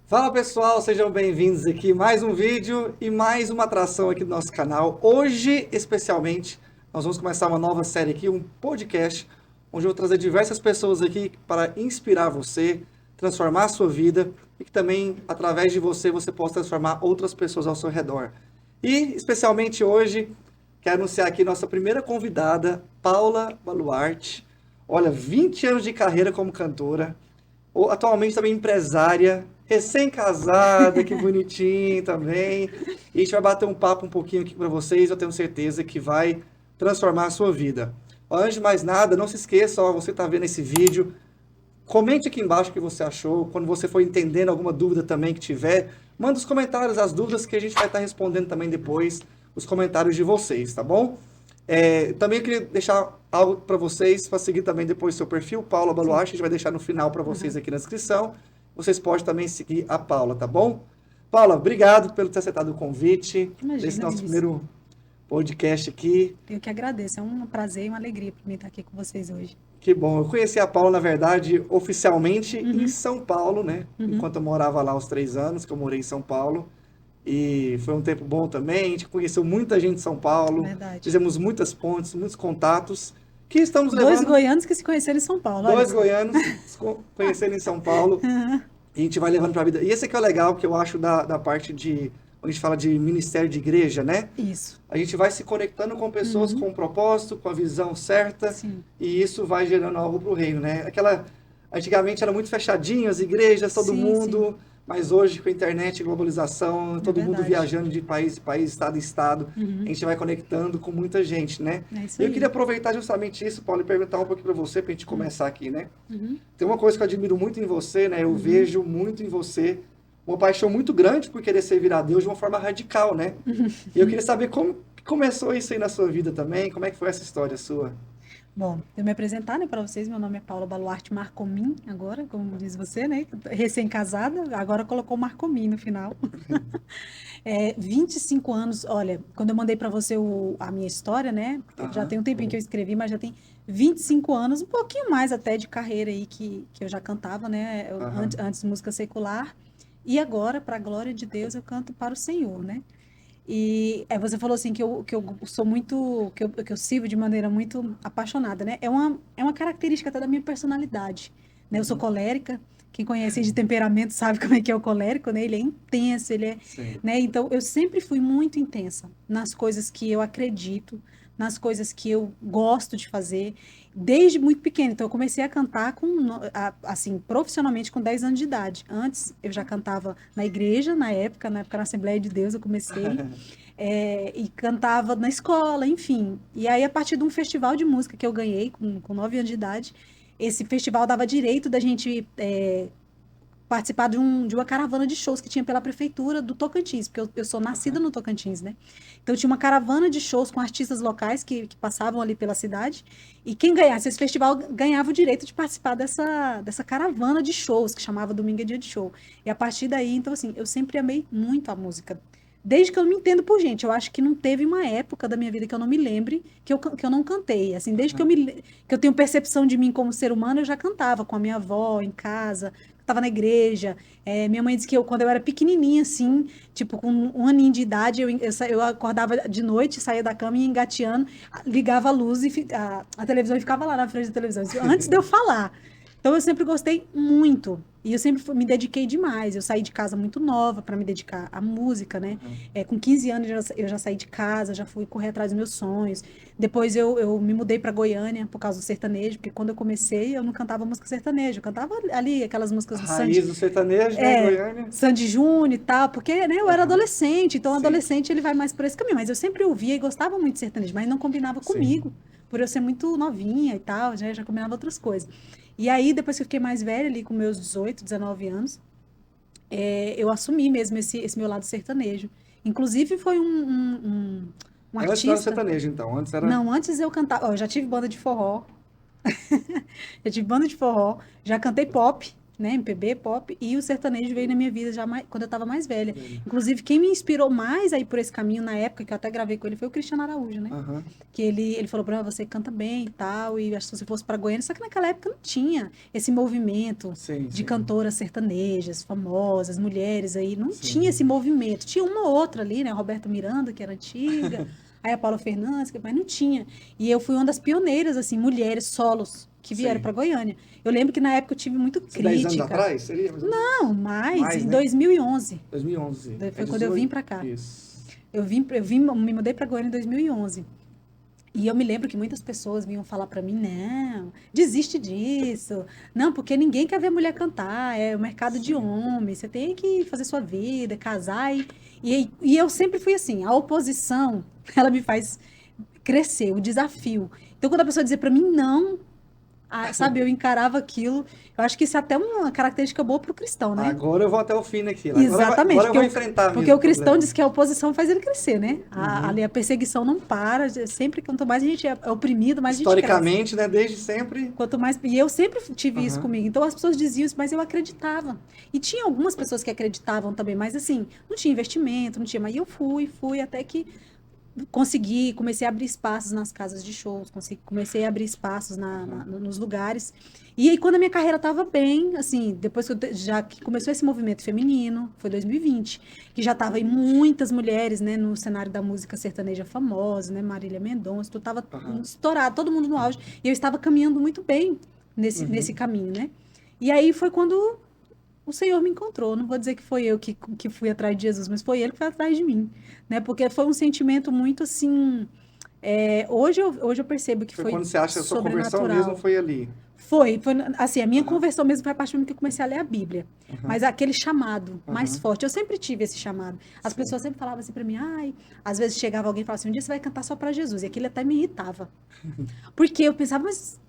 Fala pessoal, sejam bem-vindos aqui mais um vídeo e mais uma atração aqui do nosso canal. Hoje, especialmente, nós vamos começar uma nova série aqui, um podcast, onde eu vou trazer diversas pessoas aqui para inspirar você, transformar a sua vida e que também, através de você, você possa transformar outras pessoas ao seu redor. E, especialmente hoje, quero anunciar aqui nossa primeira convidada, Paula Baluarte. Olha, 20 anos de carreira como cantora, atualmente também empresária, recém-casada, que bonitinho também. E a gente vai bater um papo um pouquinho aqui para vocês, eu tenho certeza que vai transformar a sua vida. Antes de mais nada, não se esqueça, ó, você está vendo esse vídeo, comente aqui embaixo o que você achou, quando você for entendendo alguma dúvida também que tiver, manda os comentários, as dúvidas que a gente vai estar respondendo também depois, os comentários de vocês, tá bom? Também eu queria deixar algo para vocês, para seguir também depois seu perfil, Paula Sim. Baluarte, a gente vai deixar no final para vocês Aham. aqui na descrição. Vocês podem também seguir a Paula, tá bom? Paula, obrigado pelo ter aceitado o convite desse Imagina, nosso Vinícius. primeiro podcast aqui. Eu que agradeço. É um prazer e uma alegria para mim estar aqui com vocês hoje. Que bom. Eu conheci a Paula, na verdade, oficialmente em Uhum, São Paulo, né? uhum, Enquanto eu morava lá aos 3 anos, que eu morei em São Paulo. E foi um tempo bom também. A gente conheceu muita gente em São Paulo, verdade. fizemos muitas pontes, muitos contatos, que estamos Dois levando goianos que se conheceram em São Paulo, olha dois só. goianos se conhecendo em São Paulo. E a gente vai levando para a vida. E esse aqui é o legal, que eu acho da parte de, quando a gente fala de ministério de igreja, né? Isso. A gente vai se conectando com pessoas Uhum, com um propósito, com a visão certa, sim, e isso vai gerando algo para o reino, né? Antigamente era muito fechadinho, as igrejas, todo sim, sim. mundo, mas hoje com a internet, globalização, É todo mundo verdade. viajando de país em país, estado em estado, a Uhum, gente vai conectando com muita gente, né? é isso E eu queria aí. aproveitar justamente isso, Paulo, e perguntar um pouquinho para você, para a gente Uhum, começar aqui, né? uhum, Tem uma coisa que eu admiro muito em você, né? Eu uhum. vejo muito em você uma paixão muito grande por querer servir a Deus de uma forma radical, né? E eu queria saber como que começou isso aí na sua vida também, como é que foi essa história sua? Bom, eu me apresentar, né, para vocês. Meu nome é Paula Baluarte Marcomin, agora, como diz você, né? Recém-casada, agora colocou Marcomin no final. 25 anos, olha, quando eu mandei para você a minha história, né? Já Aham, tem um tempinho que eu escrevi, mas já tem 25 anos, um pouquinho mais até de carreira aí que eu já cantava, né? aham. Antes música secular. E agora, para a glória de Deus, eu canto para o Senhor, né? E você falou assim que eu sou muito, que eu sirvo de maneira muito apaixonada, né? É uma característica até da minha personalidade, né? Eu sou Uhum. colérica, quem conhece de temperamento sabe como é que é o colérico, né? Ele é intenso, ele é, Sim. né? Então eu sempre fui muito intensa nas coisas que eu acredito, nas coisas que eu gosto de fazer, desde muito pequena. Então eu comecei a cantar assim, profissionalmente com 10 anos de idade. Antes eu já cantava na igreja, na época na Assembleia de Deus eu comecei, e cantava na escola, enfim. E aí, a partir de um festival de música que eu ganhei com 9 anos de idade, esse festival dava direito da gente participar de uma caravana de shows que tinha pela prefeitura do Tocantins, porque eu sou nascida Aham. no Tocantins, né? Então tinha uma caravana de shows com artistas locais que passavam ali pela cidade, e quem ganhasse esse festival ganhava o direito de participar dessa caravana de shows, que chamava Domingo é Dia de Show. E a partir daí, então assim, eu sempre amei muito a música. Desde que eu me entendo por gente, eu acho que não teve uma época da minha vida que eu não me lembre que eu não cantei. Assim, desde que eu tenho percepção de mim como ser humano, eu já cantava com a minha avó em casa, estava na igreja. Minha mãe disse que quando eu era pequenininha, assim, tipo, com um aninho de idade, eu acordava de noite, saía da cama e ia engateando, ligava a luz e a televisão e ficava lá na frente da televisão. Isso antes de eu falar. Então, eu sempre gostei muito. E eu sempre me dediquei demais. Eu saí de casa muito nova para me dedicar à música, né? Aham. Com 15 anos eu já saí de casa, já fui correr atrás dos meus sonhos. Depois eu me mudei para Goiânia por causa do sertanejo, porque quando eu comecei eu não cantava música sertaneja, eu cantava ali aquelas A músicas do raiz do sertanejo, né, Goiânia? Sandy Júnior e tal, porque né, eu era Aham. adolescente, então o Sim, adolescente ele vai mais por esse caminho. Mas eu sempre ouvia e gostava muito de sertanejo, mas não combinava sim. comigo, por eu ser muito novinha e tal, já combinava outras coisas. E aí, depois que eu fiquei mais velha, ali com meus 18, 19 anos, eu assumi mesmo esse meu lado sertanejo. Inclusive, foi um Antes não era artista. sertanejo, então. Antes era. Não, antes eu cantava. Ó, eu já tive banda de forró, já tive banda de forró, já cantei pop. né? MPB, pop, e o sertanejo veio na minha vida já quando eu estava mais velha. Inclusive, quem me inspirou mais aí por esse caminho na época, que eu até gravei com ele, foi o Cristiano Araújo, né? Aham. Que ele falou pra mim, você canta bem e tal, e acho que se você fosse pra Goiânia, só que naquela época não tinha esse movimento Sim, de sim. cantoras sertanejas, famosas, mulheres aí, não Sim. tinha esse movimento. Tinha uma ou outra ali, né? A Roberta Miranda, que era antiga, aí a Paula Fernandes, mas não tinha. E eu fui uma das pioneiras, assim, mulheres solos que vieram Sim. pra Goiânia. Eu lembro que na época eu tive muito 10 anos crítica. atrás? Seria? Mais ou menos? Não, mais, em né? 2011. 2011. Foi quando eu vim pra cá. Isso. Me mudei pra Goiânia em 2011. E eu me lembro que muitas pessoas vinham falar pra mim, não, desiste disso. Não, porque ninguém quer ver mulher cantar, é o mercado de homens, você tem que fazer sua vida, casar. E eu sempre fui assim, a oposição, ela me faz crescer, o desafio. Então, quando a pessoa dizia pra mim, não, sabe, eu encarava aquilo. Eu acho que isso é até uma característica boa pro cristão, né? Agora eu vou até o fim naquilo. Exatamente, Agora eu vou enfrentar porque mesmo o cristão problema. diz que a oposição faz ele crescer, né? Uhum. Ali a perseguição não para, sempre quanto mais a gente é oprimido, mais a gente cresce. Historicamente, né? Desde sempre. Quanto mais, e eu sempre tive isso Uhum. comigo. Então as pessoas diziam isso, mas eu acreditava. E tinha algumas pessoas que acreditavam também, mas assim, não tinha investimento, não tinha, mas eu fui até que consegui, comecei a abrir espaços nas casas de shows, comecei a abrir espaços nos lugares. E aí, quando a minha carreira estava bem, assim, depois que já que começou esse movimento feminino, foi 2020, que já estava em muitas mulheres, né, no cenário da música sertaneja famosa, né, Marília Mendonça, tudo estava estourado, todo mundo no auge, e eu estava caminhando muito bem nesse caminho, né? E aí foi quando o Senhor me encontrou. Não vou dizer que foi eu que fui atrás de Jesus, mas foi ele que foi atrás de mim, né? Porque foi um sentimento muito assim. Hoje eu percebo que Foi foi quando você acha que a sua conversão sobrenatural. mesmo foi ali. Foi assim, a minha conversão mesmo foi a partir do momento que eu comecei a ler a Bíblia. Mas aquele chamado mais forte, eu sempre tive esse chamado. As pessoas sempre falavam assim pra mim, ai, às vezes chegava alguém e falava assim, um dia você vai cantar só pra Jesus. E aquilo até me irritava. Porque eu pensava, mas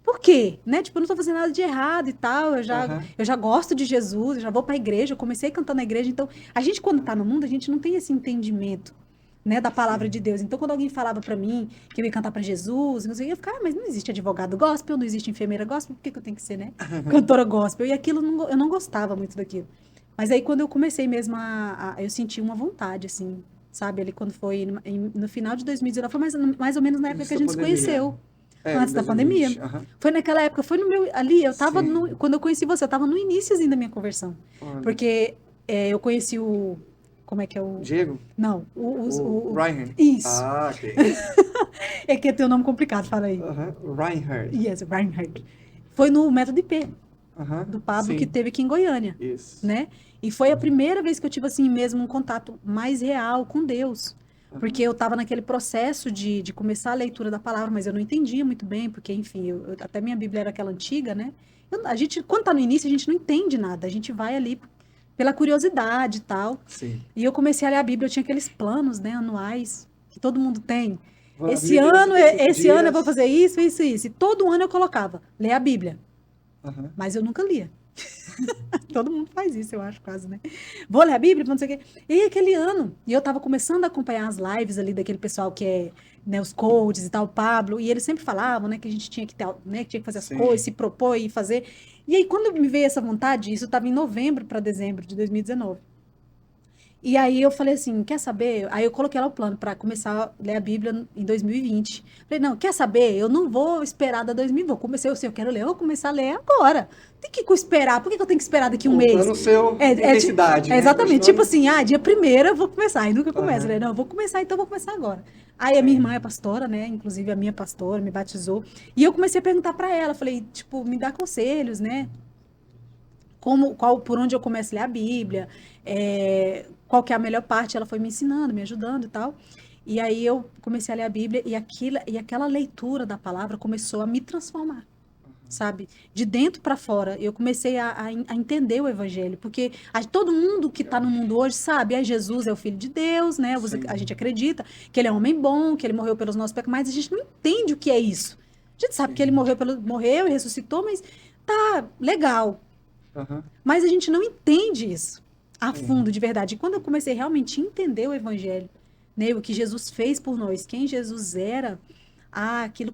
por quê? Né? Tipo, eu não tô fazendo nada de errado e tal, eu já gosto de Jesus, eu já vou pra igreja, eu comecei cantando na igreja, então, a gente quando tá no mundo, a gente não tem esse entendimento, né, da palavra de Deus. Então, quando alguém falava pra mim que eu ia cantar pra Jesus, não sei, eu ficava, mas não existe advogado gospel, não existe enfermeira gospel, por que que eu tenho que ser, né, cantora gospel? E aquilo, eu não gostava muito daquilo. Mas aí, quando eu comecei mesmo eu senti uma vontade, assim, sabe, ali quando foi no final de 2019, foi mais ou menos na época que a gente se conheceu. Antes da 2020. pandemia. Foi naquela época, foi no meu. Ali, eu tava quando eu conheci você, eu tava no iníciozinho da minha conversão. Olha. Porque eu conheci o. Como é que é o. Diego? Não, O Reinhard. Isso. Ah, ok. É que tem um nome complicado, fala aí. Reinhard. Yes, Reinhard. Foi no Método IP, do Pablo, Sim. que teve aqui em Goiânia. Isso. Né? E foi a primeira vez que eu tive, assim, mesmo um contato mais real com Deus. Porque eu estava naquele processo de começar a leitura da palavra, mas eu não entendia muito bem, porque, enfim, até minha Bíblia era aquela antiga, né? A gente, quando está no início, a gente não entende nada. A gente vai ali pela curiosidade e tal. Sim. E eu comecei a ler a Bíblia, eu tinha aqueles planos, né, anuais, que todo mundo tem. A Esse Bíblia, ano, 65 esse ano eu dias. vou fazer isso, isso, isso. E todo ano eu colocava, ler a Bíblia. Mas eu nunca lia. Todo mundo faz isso, eu acho, quase, né? Vou ler a Bíblia, não sei o quê. E aquele ano, e eu tava começando a acompanhar as lives ali daquele pessoal que é, né, os coaches e tal, o Pablo, e eles sempre falavam, né, que a gente tinha que ter, né, que tinha que fazer as coisas, se propor e fazer. E aí, quando me veio essa vontade, isso tava em novembro para dezembro de 2019. E aí eu falei assim, quer saber? Aí eu coloquei lá o plano para começar a ler a Bíblia em 2020. Falei, não, quer saber? Eu não vou esperar da 2020. Comecei, eu quero ler, eu vou começar a ler agora. Tem que esperar. Por que eu tenho que esperar daqui um mês? No seu intensidade, né? Exatamente. Tipo assim, dia 1º eu vou começar. Aí nunca começa. Eu falei, não, eu vou começar, então eu vou começar agora. Aí a minha irmã é pastora, né? Inclusive a minha pastora me batizou. E eu comecei a perguntar para ela. Falei, tipo, me dá conselhos, né? Por onde eu começo a ler a Bíblia, qual que é a melhor parte, ela foi me ensinando, me ajudando e tal. E aí eu comecei a ler a Bíblia e aquela leitura da palavra começou a me transformar, sabe? De dentro para fora, eu comecei a entender o evangelho, porque todo mundo que está no mundo hoje sabe, Jesus é o Filho de Deus, né? A gente acredita que ele é um homem bom, que ele morreu pelos nossos pecados, mas a gente não entende o que é isso. A gente sabe que ele morreu e ressuscitou, mas tá legal. Mas a gente não entende isso a fundo, de verdade. E quando eu comecei realmente a entender o evangelho, né, o que Jesus fez por nós, quem Jesus era, aquilo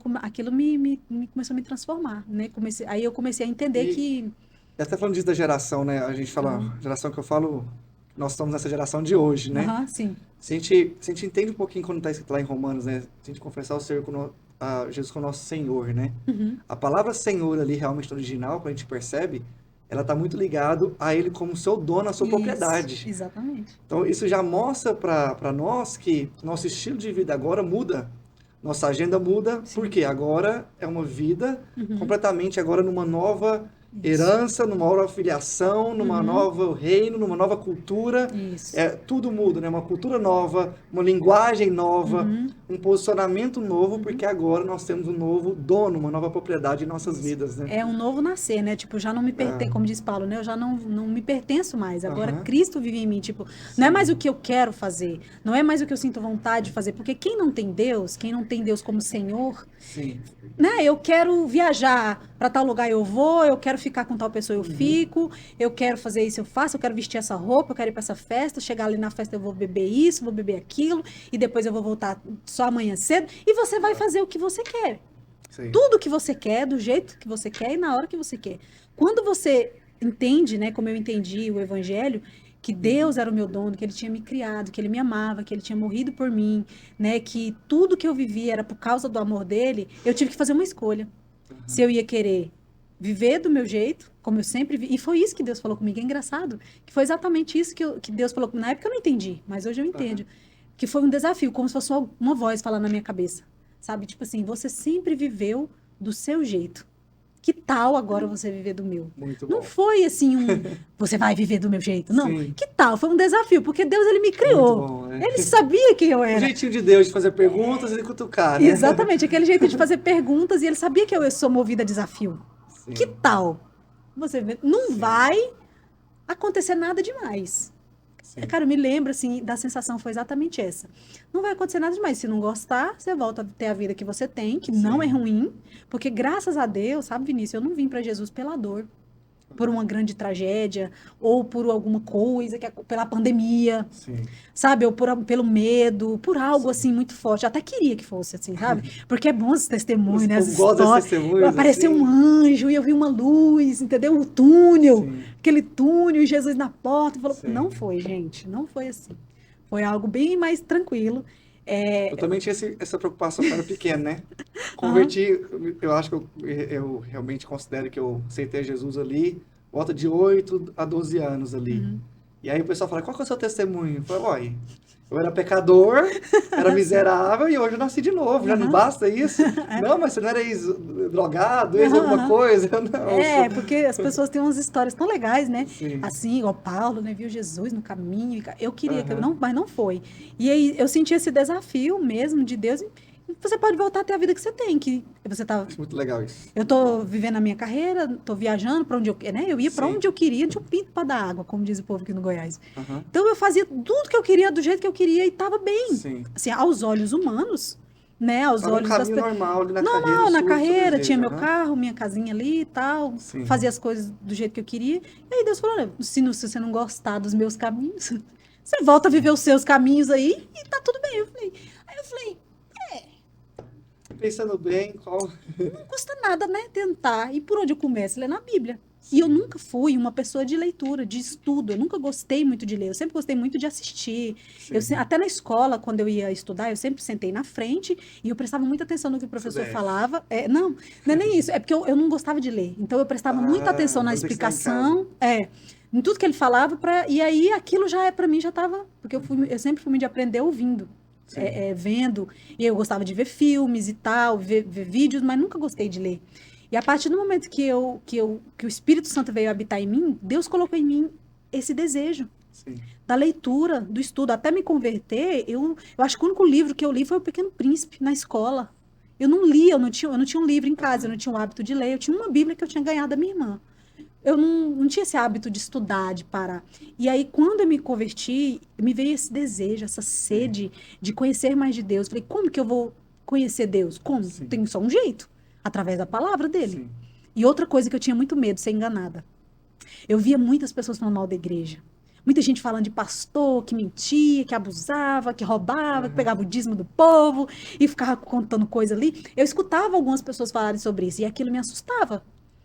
me começou a me transformar, né? Aí eu comecei a entender que E até falando disso da geração, né? A gente fala, geração que eu falo, nós estamos nessa geração de hoje, né? Aham, sim. Se a gente entende um pouquinho quando está escrito lá em Romanos, né? Se a gente confessar o Senhor a Jesus como nosso Senhor, né? Uhum. A palavra Senhor ali, realmente no original, quando a gente percebe, ela está muito ligado a Ele como seu dono, a sua Isso, propriedade. exatamente. Então, isso já mostra para nós que nosso estilo de vida agora muda. Nossa agenda muda, Sim. porque agora é uma vida Uhum. completamente agora numa nova Isso. herança, numa nova filiação, numa Uhum. nova reino, numa nova cultura. Isso. Tudo muda, né? Uma cultura nova, uma linguagem nova, Uhum. um posicionamento novo, porque agora nós temos um novo dono, uma nova propriedade em nossas vidas, né? É um novo nascer, né? Tipo, já não me pertence, como diz Paulo, né? Eu já não me pertenço mais. Agora Aham. Cristo vive em mim. Tipo, não é mais o que eu quero fazer. Não é mais o que eu sinto vontade de fazer. Porque quem não tem Deus como Senhor, Sim. né? Eu quero viajar para tal lugar, eu vou. Eu quero ficar com tal pessoa, eu fico. Eu quero fazer isso, eu faço. Eu quero vestir essa roupa, eu quero ir para essa festa. Chegar ali na festa, eu vou beber isso, vou beber aquilo. E depois eu vou voltar só amanhã cedo. E você vai fazer o que você quer. Sim. Tudo que você quer, do jeito que você quer e na hora que você quer. Quando você entende, né, como eu entendi o evangelho, que Deus era o meu dono, que ele tinha me criado, que ele me amava, que ele tinha morrido por mim, né, que tudo que eu vivia era por causa do amor dele, eu tive que fazer uma escolha. Se eu ia querer viver do meu jeito, como eu sempre vi, e foi isso que Deus falou comigo, é engraçado, que foi exatamente isso que Deus falou comigo. Na época eu não entendi, mas hoje eu entendo. Que foi um desafio, como se fosse uma voz falando na minha cabeça. Sabe? Tipo assim, você sempre viveu do seu jeito. Que tal agora você viver do meu? Muito Não bom. foi assim você vai viver do meu jeito. Não. Sim. Que tal? Foi um desafio, porque Deus ele me criou. Muito bom, né? Ele sabia quem eu O era. jeitinho de Deus de fazer perguntas e de cutucar, né? Exatamente, aquele jeito de fazer perguntas e ele sabia que eu sou movida a desafio. Sim. Que tal? Você vê, não vai acontecer nada demais. Sim. Cara, eu me lembro, assim, da sensação foi exatamente essa. Não vai acontecer nada demais. Se não gostar, você volta a ter a vida que você tem, que não é ruim. Porque, graças a Deus, sabe, Vinícius, eu não vim para Jesus pela dor, por uma grande tragédia, ou por alguma coisa, pela pandemia, Sim. sabe? Ou pelo medo, por algo, assim, muito forte. Eu até queria que fosse assim, sabe? Porque é bom esse testemunho, né? As Eu gosto desses histórias. testemunhos, Apareceu assim. um anjo e eu vi uma luz, entendeu? O túnel, Sim. aquele túnel e Jesus na porta. Falou, Sim. não foi, gente, não foi assim. Foi algo bem mais tranquilo. Eu também tinha essa preocupação quando era pequeno, né? Converti, eu acho que eu realmente considero que eu aceitei Jesus ali, volta de 8 a 12 anos ali. E aí o pessoal fala, qual que é o seu testemunho? Eu falei, olha, eu era pecador, era miserável e hoje eu nasci de novo, já não basta isso? Não, mas você não era drogado, alguma coisa? Não, É, porque as pessoas têm umas histórias tão legais, né? Sim. Assim, igual Paulo, né? Viu Jesus no caminho. Eu queria, mas não foi. E aí eu senti esse desafio mesmo de Deus. Você pode voltar a ter a vida que você tem, que você tá. Acho muito legal isso. Eu tô vivendo a minha carreira, tô viajando para onde eu, né? Eu ia para Sim. onde eu queria, tinha um pinto para dar água, como diz o povo aqui no Goiás. Aham. Então eu fazia tudo que eu queria do jeito que eu queria e tava bem. Sim. Assim, aos olhos humanos, né? Aos Tava um olhos das caminho pessoas. normal ali na Normal, carreira. na sua, carreira, seu tinha meu desejo, carro, minha casinha ali e tal, Sim. fazia as coisas do jeito que eu queria. E aí Deus falou, olha, se você não gostar dos meus caminhos, você volta a viver os seus caminhos aí e tá tudo bem. Aí eu falei, Pensando bem, qual... não custa nada, né, tentar. E por onde eu começo? Ler na Bíblia. E eu nunca fui uma pessoa de leitura, de estudo. Eu nunca gostei muito de ler. Eu sempre gostei muito de assistir. Até na escola, quando eu ia estudar, eu sempre sentei na frente e eu prestava muita atenção no que o professor falava. Não é nem isso. É porque eu não gostava de ler. Então, eu prestava muita atenção na explicação. Em tudo que ele falava. E aí, aquilo já para mim, já estava... Porque eu sempre fui de aprender ouvindo. Vendo. E eu gostava de ver filmes e tal, ver vídeos, mas nunca gostei de ler. E a partir do momento que o Espírito Santo veio habitar em mim, Deus colocou em mim esse desejo. Sim. Da leitura, do estudo. Até me converter, eu acho que o único livro que eu li foi O Pequeno Príncipe, na escola. Eu não lia, eu não tinha um livro em casa, eu não tinha o hábito de ler, eu tinha uma Bíblia que eu tinha ganhado da minha irmã. Eu não tinha esse hábito de estudar, de parar. E aí, quando eu me converti, me veio esse desejo, essa sede de conhecer mais de Deus. Falei, como que eu vou conhecer Deus? Como? Sim. Tem só um jeito. Através da palavra dele. Sim. E outra coisa que eu tinha muito medo, ser enganada. Eu via muitas pessoas falando mal da igreja. Muita gente falando de pastor que mentia, que abusava, que roubava, que pegava o dízimo do povo e ficava contando coisa ali. Eu escutava algumas pessoas falarem sobre isso e aquilo me assustava.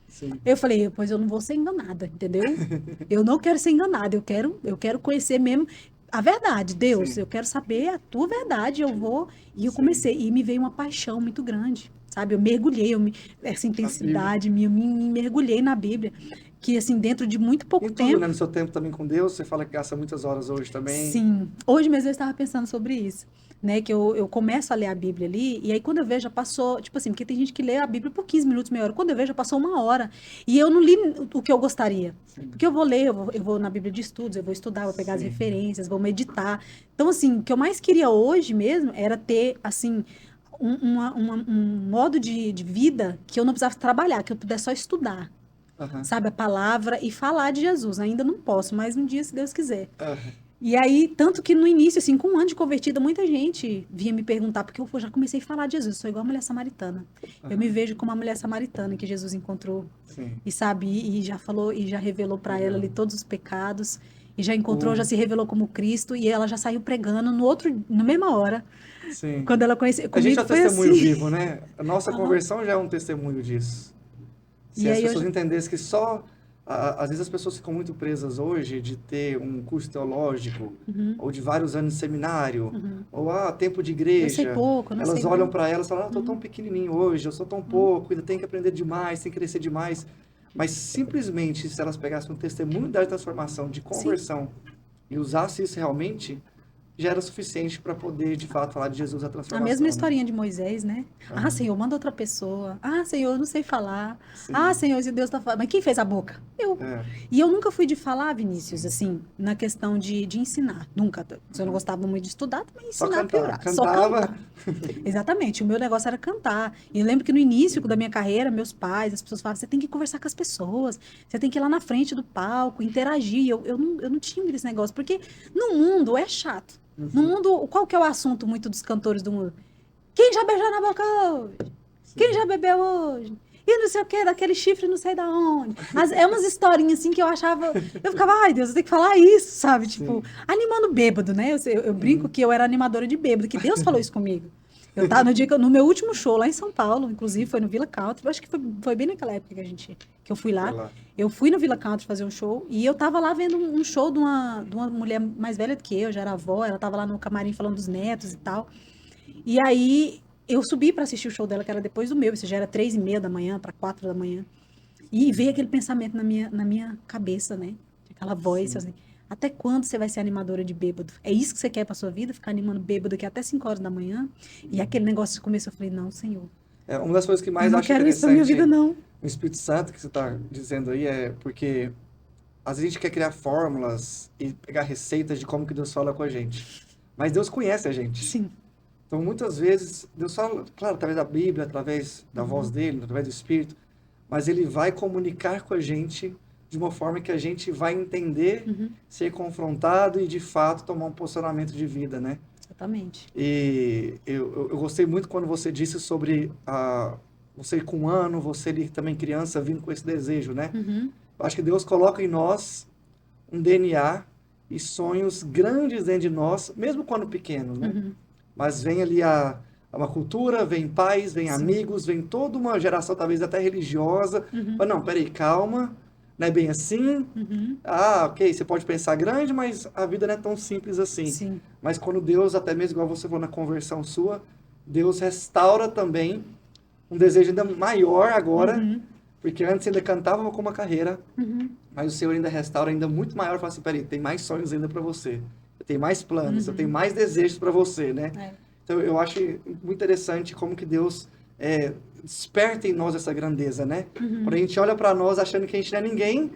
Sim. Eu falei, pois eu não vou ser enganada, entendeu? Eu não quero ser enganada, eu quero conhecer mesmo a verdade, Deus, Sim. eu quero saber a tua verdade, eu vou. E eu Sim. comecei, e me veio uma paixão muito grande, sabe? Eu mergulhei, essa A Bíblia. intensidade minha, eu me mergulhei na Bíblia, que assim, dentro de muito pouco Em tudo, né? tempo. No seu tempo também com Deus, você fala que gasta muitas horas hoje também. Sim, hoje mesmo eu estava pensando sobre isso, né? Que eu começo a ler a Bíblia ali, e aí quando eu vejo já passou, tipo assim, porque tem gente que lê a Bíblia por 15 minutos, meia hora. Quando eu vejo já passou uma hora, e eu não li o que eu gostaria. Sim. Porque eu vou ler, eu vou na Bíblia de estudos, eu vou estudar, vou pegar as Sim. referências, vou meditar. Então, assim, o que eu mais queria hoje mesmo era ter, assim, um modo de vida que eu não precisasse trabalhar, que eu pudesse só estudar, Aham. sabe, a palavra e falar de Jesus. Ainda não posso, mas um dia, se Deus quiser. Aham. E aí, tanto que no início, assim, com um ano de convertida, muita gente vinha me perguntar, porque eu já comecei a falar de Jesus, eu sou igual a mulher samaritana. Eu me Aham. vejo como a mulher samaritana que Jesus encontrou, Sim. e sabe, e já falou, e já revelou para ela Legal. ali todos os pecados, e já encontrou, O... já se revelou como Cristo, e ela já saiu pregando na mesma hora. Sim. Quando ela conheceu, A gente é comigo o foi testemunho assim. vivo, né? A nossa Aham. conversão já é um testemunho disso. Se E as aí eu pessoas já... entendessem que só. Às vezes as pessoas ficam muito presas hoje de ter um curso teológico, Uhum, ou de vários anos de seminário, uhum. ou tempo de Eu sei igreja. pouco, eu não sei Elas olham nada. para elas e falam: eu tô tão Uhum, pequenininho hoje, eu sou tão uhum. pouco, ainda tenho que aprender demais, tenho que crescer demais. Mas simplesmente, se elas pegassem um testemunho da transformação, de Sim. conversão, e usassem isso realmente, já era suficiente para poder, de fato, falar de Jesus, a A mesma transformação, né? historinha de Moisés, né? Ah, Aham. Senhor, manda outra pessoa. Ah, Senhor, eu não sei falar. Ah, Sim. Senhor, se Deus tá falando. Mas quem fez a boca? Eu. É. E eu nunca fui de falar, Vinícius, Sim. assim, na questão de ensinar. Nunca. Se eu não Aham. gostava muito de estudar, também Só ensinar cantar. piorar. Só Cantava. cantar. Exatamente. O meu negócio era cantar. E eu lembro que no início da minha carreira, meus pais, as pessoas falavam, você tem que conversar com as pessoas. Você tem que ir lá na frente do palco, interagir. Eu não tinha esse negócio. Porque no mundo é chato. No Uhum. mundo, qual que é o assunto muito dos cantores do mundo? Quem já beijou na boca hoje? Quem Sim. já bebeu hoje? E não sei o que, daquele chifre não sei da onde. É umas historinhas assim que eu achava. Eu ficava, ai Deus, eu tenho que falar isso, sabe? Tipo, Sim. animando bêbado, né? Eu brinco Uhum. que eu era animadora de bêbado, que Deus falou isso comigo. Eu tava no dia no meu último show lá em São Paulo, inclusive foi no Villa Country. Eu acho que foi bem naquela época que eu fui Foi lá. lá. Eu fui no Villa Country fazer um show e eu tava lá vendo um show de uma mulher mais velha do que eu, já era avó, ela tava lá no camarim falando dos netos e tal. E aí eu subi para assistir o show dela, que era depois do meu, isso já era 3:30 da manhã para 4 da manhã. E veio aquele pensamento na minha cabeça, né? Aquela voz Sim. assim, até quando você vai ser animadora de bêbado? É isso que você quer pra sua vida? Ficar animando bêbado aqui até 5 horas da manhã? E aquele negócio começou, eu falei, não, Senhor, É, uma das coisas que eu mais não acho quero isso pra minha vida, interessante não. no Espírito Santo que você está dizendo aí é porque às vezes a gente quer criar fórmulas e pegar receitas de como que Deus fala com a gente. Mas Deus conhece a gente. Sim. Então, muitas vezes, Deus fala, claro, através da Bíblia, através da voz Uhum, dele, através do Espírito, mas ele vai comunicar com a gente de uma forma que a gente vai entender, uhum, ser confrontado e, de fato, tomar um posicionamento de vida, né? exatamente. E eu gostei muito quando você disse sobre você com 1 ano, você ali também criança, vindo com esse desejo, né? Uhum, Eu acho que Deus coloca em nós um DNA e sonhos grandes dentro de nós, mesmo quando pequenos, né? uhum, Mas vem ali uma cultura, vem pais, vem sim. amigos, vem toda uma geração, talvez até religiosa. Uhum, Mas não, peraí, calma, não é bem assim. uhum, Ok, você pode pensar grande, mas a vida não é tão simples assim. sim. Mas quando Deus, até mesmo igual você falou na conversão sua, Deus restaura também um desejo ainda maior agora, Uhum, porque antes ainda cantava com uma carreira, uhum, mas o Senhor ainda restaura ainda muito maior, fala assim, peraí, tem mais sonhos ainda para você. Eu tenho mais planos, eu tenho uhum. mais desejos para você, né? É. Então eu acho muito interessante como que Deus desperta em nós essa grandeza, né? Quando a Uhum, gente olha para nós achando que a gente não é ninguém,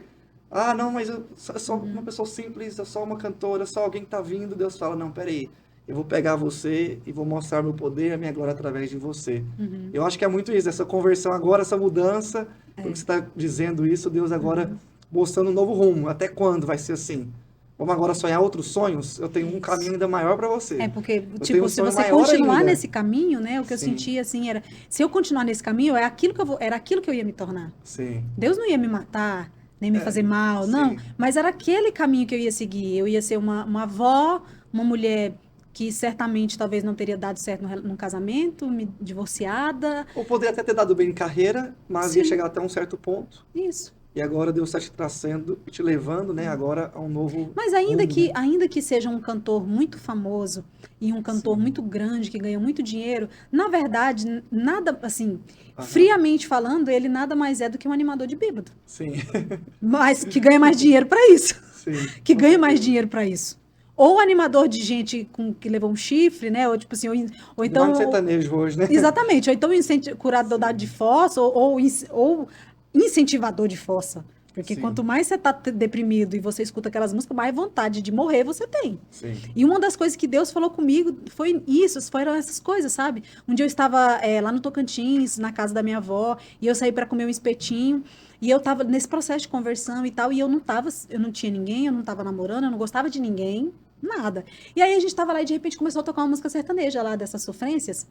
não, mas eu sou uma uhum, pessoa simples, eu sou uma cantora, sou alguém que está vindo, Deus fala, não, peraí, eu vou pegar você e vou mostrar meu poder, a minha glória através de você. uhum. Eu acho que é muito isso, essa conversão agora, essa mudança, quando É. você está dizendo isso, Deus agora Uhum. mostrando um novo rumo. Até quando vai ser assim? Vamos agora sonhar outros sonhos? Eu tenho um caminho Isso. ainda maior para É você. porque, Eu tenho tipo, um se sonho você maior continuar ainda. nesse caminho, né, o que eu Sim, sentia assim era, se eu continuar nesse caminho, era aquilo que eu ia me tornar. sim, Deus não ia me matar, nem me é, fazer mal, não, sim, mas era aquele caminho que eu ia seguir. Eu ia ser uma avó, uma mulher que certamente talvez não teria dado certo num casamento, me divorciada. Ou poderia até ter dado bem em carreira, mas ia Sim. chegar até um certo ponto. Isso. E agora Deus está te trazendo e te levando, né, agora a um novo Mas ainda rumo, que, né? ainda que seja um cantor muito famoso e um cantor Sim. muito grande, que ganha muito dinheiro, na verdade, nada, assim, Aham. friamente falando, ele nada mais é do que um animador de bêbado. Sim, Mas que ganha mais dinheiro para isso. sim. Que Com ganha mais certeza. dinheiro para isso. Ou animador de gente que levou um chifre, né? Ou tipo assim, ou Ainda mais no então. sertanejo hoje, né? Exatamente, ou então curador de fossa, ou incentivador de fossa. Porque Sim, quanto mais você tá deprimido e você escuta aquelas músicas, mais vontade de morrer você tem. sim. E uma das coisas que Deus falou comigo foi isso, foram essas coisas, sabe? Um dia eu estava lá no Tocantins, na casa da minha avó, e eu saí para comer um espetinho, e eu tava nesse processo de conversão e tal, e eu não tinha ninguém, eu não tava namorando, eu não gostava de ninguém, nada. E aí a gente tava lá e de repente começou a tocar uma música sertaneja lá dessas sofrências,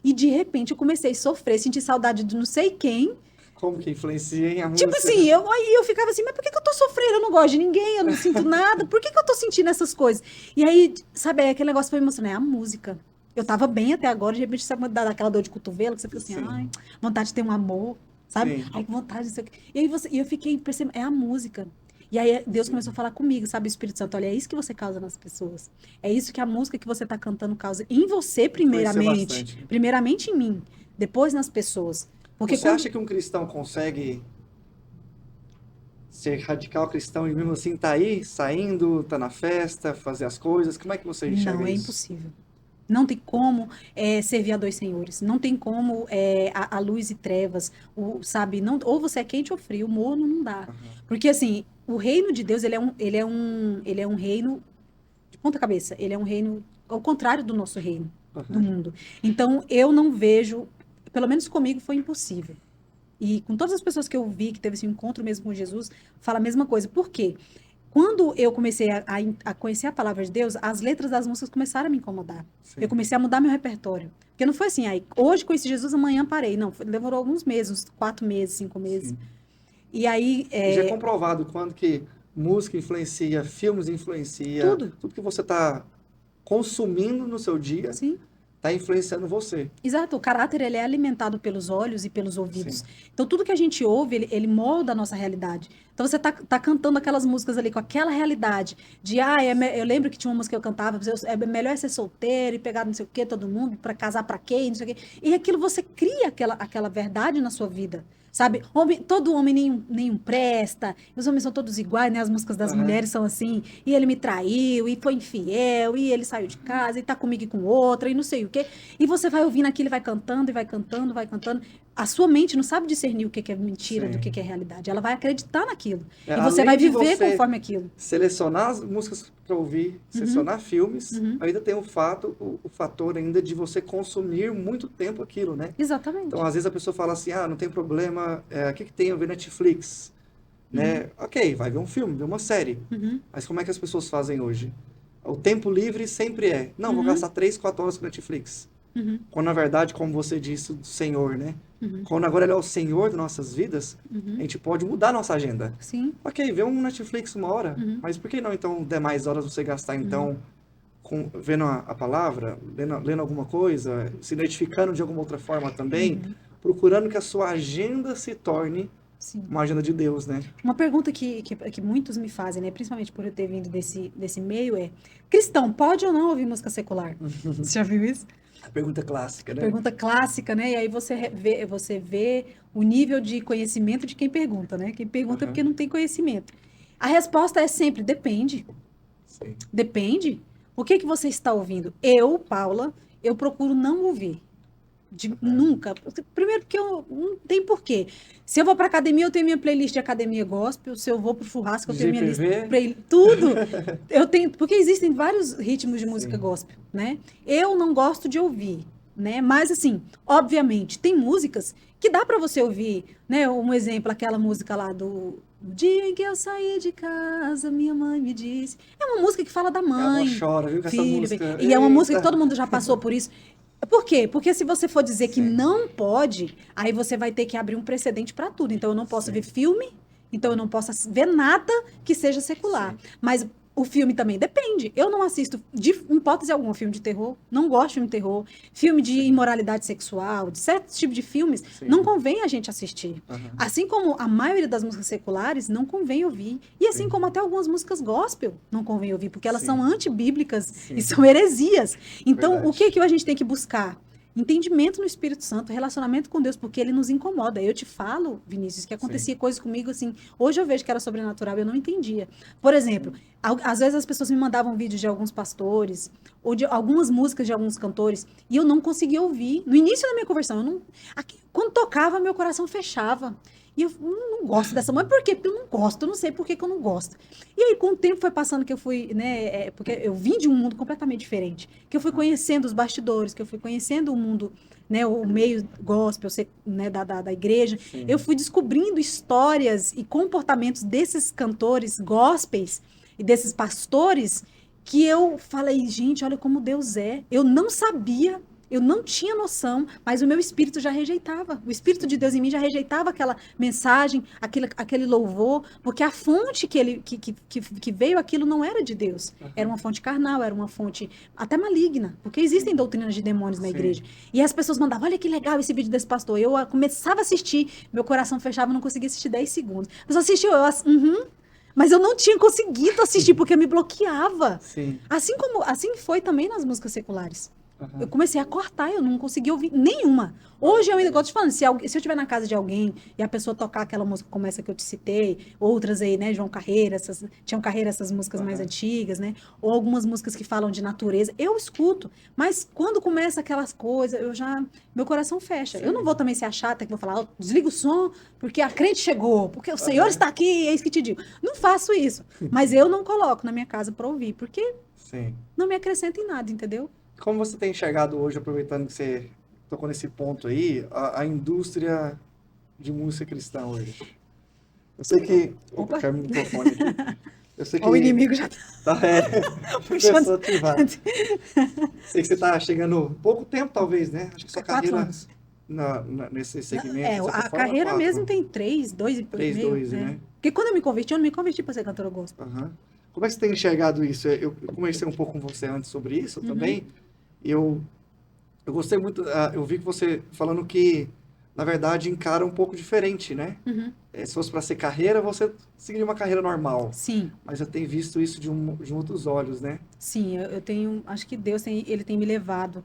e de repente eu comecei a sofrer, sentir saudade de não sei quem. Como que influencia em a Tipo música? assim, aí eu ficava assim, mas por que eu tô sofrendo? Eu não gosto de ninguém, eu não sinto nada, por que eu tô sentindo essas coisas? E aí, sabe, aquele negócio foi emocionante, é a música. Eu tava bem até agora, de repente, sabe, dá aquela dor de cotovelo, que você fica assim, Sim. ai, vontade de ter um amor, sabe? Sim. Ai, que vontade de ser... E eu fiquei percebendo, é a música. E aí Deus Sim. começou a falar comigo, sabe, o Espírito Santo, olha, é isso que você causa nas pessoas. É isso que a música que você tá cantando causa em você, Influencia primeiramente. bastante. Primeiramente em mim, depois nas pessoas. Porque Você acha que um cristão consegue ser radical cristão e mesmo assim tá aí, saindo, tá na festa, fazer as coisas? Como é que você enxerga Não, é isso? impossível. Não tem como servir a dois senhores. Não tem como a luz e trevas, sabe? Não, ou você é quente ou frio, morno não dá. Aham. Porque assim, o reino de Deus, ele é um reino de ponta cabeça. Ele é um reino ao contrário do nosso reino, do Aham. mundo. Então, eu não vejo, pelo menos comigo foi impossível. E com todas as pessoas que eu vi que teve esse encontro mesmo com Jesus, fala a mesma coisa. Por quê? Quando eu comecei a conhecer a palavra de Deus, as letras das músicas começaram a me incomodar. Sim. Eu comecei a mudar meu repertório. Porque não foi assim, aí, hoje conheci Jesus, amanhã parei. Não, demorou alguns meses, uns 4 meses, 5 meses. Sim. E aí, E já é comprovado quando que música influencia, filmes influencia, tudo, tudo que você está consumindo no seu dia sim. está influenciando você. Exato, o caráter ele é alimentado pelos olhos e pelos ouvidos. Sim. Então, tudo que a gente ouve, ele molda a nossa realidade. Então, você tá cantando aquelas músicas ali com aquela realidade de, eu lembro que tinha uma música que eu cantava, é melhor ser solteiro e pegar não sei o quê, todo mundo, para casar para quê, não sei o quê. E aquilo você cria aquela verdade na sua vida. Sabe? Todo homem nenhum presta, os homens são todos iguais, né? As músicas das Aham. mulheres são assim, e ele me traiu, e foi infiel, e ele saiu de casa, e tá comigo e com outra, e não sei o quê. E você vai ouvindo aquilo, e vai cantando, e vai cantando, vai cantando. A sua mente não sabe discernir o que é mentira do Sim. que é realidade. Ela vai acreditar naquilo. É, E você além vai de viver você conforme aquilo. selecionar as músicas para ouvir, selecionar filmes, ainda tem o fator ainda de você consumir muito tempo aquilo, né? Exatamente. Então, às vezes a pessoa fala assim, não tem problema, o que tem a ver Netflix? Né? Ok, vai ver um filme, ver uma série. Uhum. Mas como é que as pessoas fazem hoje? O tempo livre sempre é, não, vou Uhum. gastar 3, 4 horas com Netflix. Uhum. Quando na verdade, como você disse, do Senhor, né? Uhum. Quando agora Ele é o Senhor das nossas vidas, Uhum. a gente pode mudar a nossa agenda. Sim. Ok, vê um Netflix uma hora, Uhum. mas por que não então demais horas você gastar então vendo a palavra, lendo alguma coisa, se identificando de alguma outra forma também, procurando que a sua agenda se torne Sim. uma agenda de Deus, né? Uma pergunta que muitos me fazem, né? Principalmente por eu ter vindo desse meio é: cristão pode ou não ouvir música secular? Você já viu isso? A pergunta clássica, né? Pergunta clássica, né? E aí você vê o nível de conhecimento de quem pergunta, né? Quem pergunta é porque não tem conhecimento. A resposta é sempre: depende. Sim. Depende. O que você está ouvindo? Eu, Paula, eu procuro não ouvir. Nunca. Primeiro porque eu não tem porquê. Se eu vou para academia, eu tenho minha playlist de academia gospel. Se eu vou pro churrasco, eu tenho minha lista tudo. Eu tenho, porque existem vários ritmos de música gospel, né? Eu não gosto de ouvir, né? Mas assim, obviamente, tem músicas que dá para você ouvir, né? Um exemplo, aquela música lá do dia em que eu saí de casa, minha mãe me disse. É uma música que fala da mãe, Ela chora, viu, com essa filho, música. e é uma música que Eita! todo mundo já passou por isso. Por quê? Porque se você for dizer que Sim. não pode, aí você vai ter que abrir um precedente para tudo. Então eu não posso Sim. ver filme, então eu não posso ver nada que seja secular. Sim. Mas O filme também depende. Eu não assisto, de hipótese alguma, filme de terror. Não gosto de filme de terror. Filme de imoralidade sexual, de certos tipos de filmes, Sim. não convém a gente assistir. Aham. Assim como a maioria das músicas seculares, não convém ouvir. E assim Sim. como até algumas músicas gospel, não convém ouvir, porque elas Sim. são antibíblicas Sim. e são heresias. Então, Verdade. o que a gente tem que buscar? Entendimento no Espírito Santo, relacionamento com Deus, porque ele nos incomoda. Eu te falo, Vinícius, que acontecia coisas comigo assim. Hoje eu vejo que era sobrenatural e eu não entendia. Por exemplo, às vezes as pessoas me mandavam vídeos de alguns pastores ou de algumas músicas de alguns cantores e eu não conseguia ouvir. No início da minha conversão, quando tocava, meu coração fechava. E eu não gosto dessa música. Por quê? Porque eu não gosto. Eu não sei por que eu não gosto. E aí, com o tempo foi passando que eu fui, né? Porque eu vim de um mundo completamente diferente. Que eu fui conhecendo os bastidores, que eu fui conhecendo o mundo, né? O meio gospel, né, da igreja. Sim. Eu fui descobrindo histórias e comportamentos desses cantores gospels e desses pastores que eu falei, gente, olha como Deus é. Eu não sabia. Eu não tinha noção, mas o meu espírito já rejeitava. O Espírito de Deus em mim já rejeitava aquela mensagem, aquele louvor, porque a fonte que veio aquilo não era de Deus. Era uma fonte carnal, era uma fonte até maligna, porque existem doutrinas de demônios na Sim. igreja. E as pessoas mandavam, olha que legal esse vídeo desse pastor. Eu começava a assistir, meu coração fechava, eu não conseguia assistir 10 segundos. Eu só assistia, mas eu não tinha conseguido assistir, porque me bloqueava. Sim. Assim foi também nas músicas seculares. Aham. Eu comecei a cortar, eu não conseguia ouvir nenhuma. Hoje eu ainda gosto de falando, se eu estiver na casa de alguém e a pessoa tocar aquela música como essa que eu te citei, outras aí, né, João Carreira, Tião Carreira, essas músicas mais antigas, né, ou algumas músicas que falam de natureza, eu escuto, mas quando começa aquelas coisas, meu coração fecha. Sim. Eu não vou também ser a chata que vou falar, desliga o som, porque a crente chegou, porque o Senhor está aqui, é isso que te digo. Não faço isso, mas eu não coloco na minha casa para ouvir, porque Sim. não me acrescenta em nada, entendeu? Como você tem enxergado hoje, aproveitando que você tocou nesse ponto aí, a indústria de música cristã hoje? Eu sei que... Opa, caiu o microfone aqui. Eu sei que... O inimigo já tá começou a ativar. Sei que você está chegando pouco tempo, talvez, né? Acho que sua 4 carreira anos. nesse segmento... A carreira mesmo tem 3, 2 e 3, meio, 2, né? né? Porque quando eu não me converti para ser cantora gospel. Aham. Como é que você tem enxergado isso? Eu conversei um pouco com você antes sobre isso também. Eu gostei muito, eu vi que você falando que, na verdade, encara um pouco diferente, né? Se fosse para ser carreira, você seguiria uma carreira normal. Sim. Mas eu tenho visto isso de outros olhos, né? Sim, eu tenho, acho que Deus ele tem me levado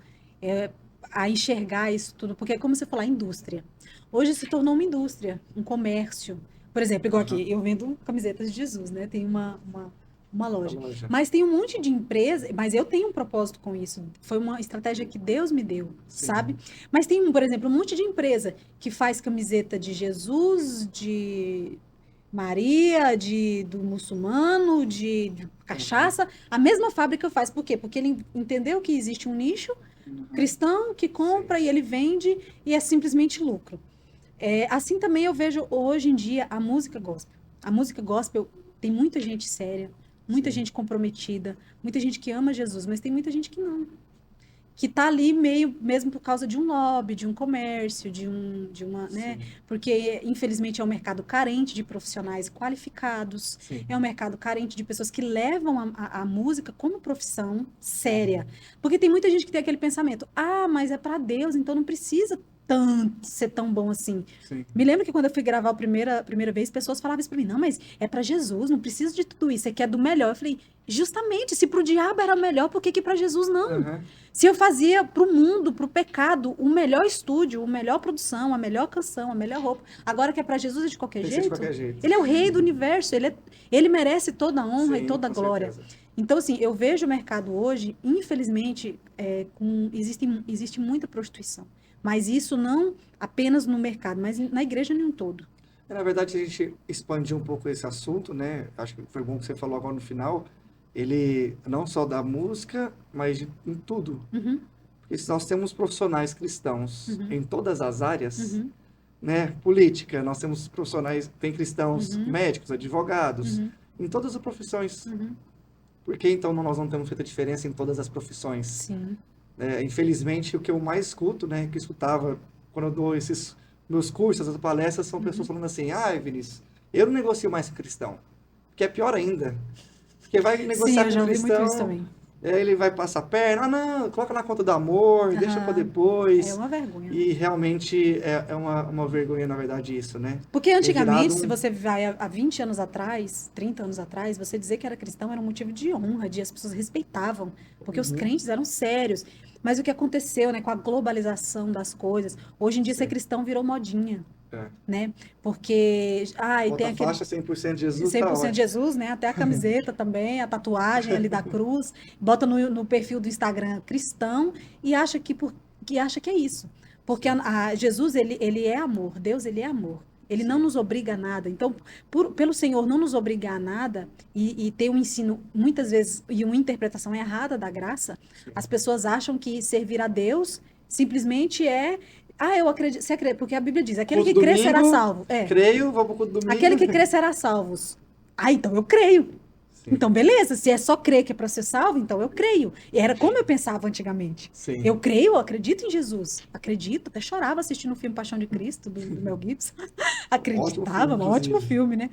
a enxergar isso tudo, porque é como você falou, a indústria. Hoje se tornou uma indústria, um comércio. Por exemplo, igual aqui, eu vendo camisetas de Jesus, né? Tem uma loja. Mas tem um monte de empresa, mas eu tenho um propósito com isso. Foi uma estratégia que Deus me deu, sabe? Mas tem, por exemplo, um monte de empresa que faz camiseta de Jesus, de Maria, do muçulmano, de cachaça. A mesma fábrica faz. Por quê? Porque ele entendeu que existe um nicho cristão que compra e ele vende e é simplesmente lucro. Assim também eu vejo hoje em dia a música gospel. A música gospel tem muita gente séria, muita gente comprometida, muita gente que ama Jesus, mas tem muita gente que não. Que tá ali mesmo por causa de um lobby, de um comércio, de uma, né? Porque, infelizmente, é um mercado carente de profissionais qualificados, é um mercado carente de pessoas que levam a música como profissão séria. Porque tem muita gente que tem aquele pensamento, mas é para Deus, então não precisa ser tão bom assim. Me lembro que quando eu fui gravar a primeira vez, pessoas falavam isso pra mim, não, mas é pra Jesus, não precisa de tudo isso, você quer do melhor. Eu falei, justamente, se pro diabo era melhor, por que pra Jesus não? Se eu fazia pro mundo, pro pecado, o melhor estúdio, a melhor produção, a melhor canção, a melhor roupa, agora que é pra Jesus é de qualquer jeito? Ele é o rei do universo, ele merece toda a honra e toda a glória. Então, assim, eu vejo o mercado hoje, infelizmente, existe muita prostituição. Mas isso não apenas no mercado, mas na igreja nem um todo. Na verdade, a gente expandiu um pouco esse assunto, né? Acho que foi bom que você falou agora no final. Ele não só da música, mas em tudo. Porque se nós temos profissionais cristãos em todas as áreas, né? Política, nós temos profissionais, tem cristãos médicos, advogados, em todas as profissões. Por que então nós não temos feito a diferença em todas as profissões? Sim. Infelizmente, o que eu mais escuto, né, que eu escutava quando eu dou esses meus cursos, essas palestras, são pessoas falando assim, Vinícius, eu não negocio mais com cristão, que é pior ainda. Porque Porque vai Sim, negociar eu com já o ouvi muito isso cristão, também. aí ele vai passar a perna, não, coloca na conta do amor, deixa pra Aham. É depois. uma vergonha, né? E realmente é uma vergonha, na verdade, isso, né? Porque É virado antigamente, se um... você vai há 20 anos atrás, 30 anos atrás, você dizer que era cristão era um motivo de honra, de as pessoas respeitavam, porque os Uhum, crentes eram sérios. Mas o que aconteceu, né, com a globalização das coisas, hoje em dia ser sim, cristão virou modinha, é. né? Porque, e tem Bota a aquele faixa 100% Jesus, tá 100% ótimo. Jesus, né? Até a camiseta também, a tatuagem ali da cruz, bota no perfil do Instagram cristão e acha que acha que é isso. Porque Sim, Jesus, ele é amor, Deus, ele é amor. Ele não sim, nos obriga a nada. Então, pelo Senhor não nos obrigar a nada e ter um ensino, muitas vezes, e uma interpretação errada da graça, sim. as pessoas acham que servir a Deus simplesmente é. Eu acredito, você acredita, porque a Bíblia diz: aquele Culto que crê será domingo, salvo. É. creio, vou pro culto Aquele domingo. que crê será salvos. Então eu creio. Sim, Então, beleza, se é só crer que é para ser salvo, então eu creio. E era como eu pensava antigamente. sim. Eu creio, eu acredito em Jesus. Acredito, até chorava assistindo o filme Paixão de Cristo, do Mel Gibson. Ótimo filme, Acreditava, um ótimo inclusive. filme, né?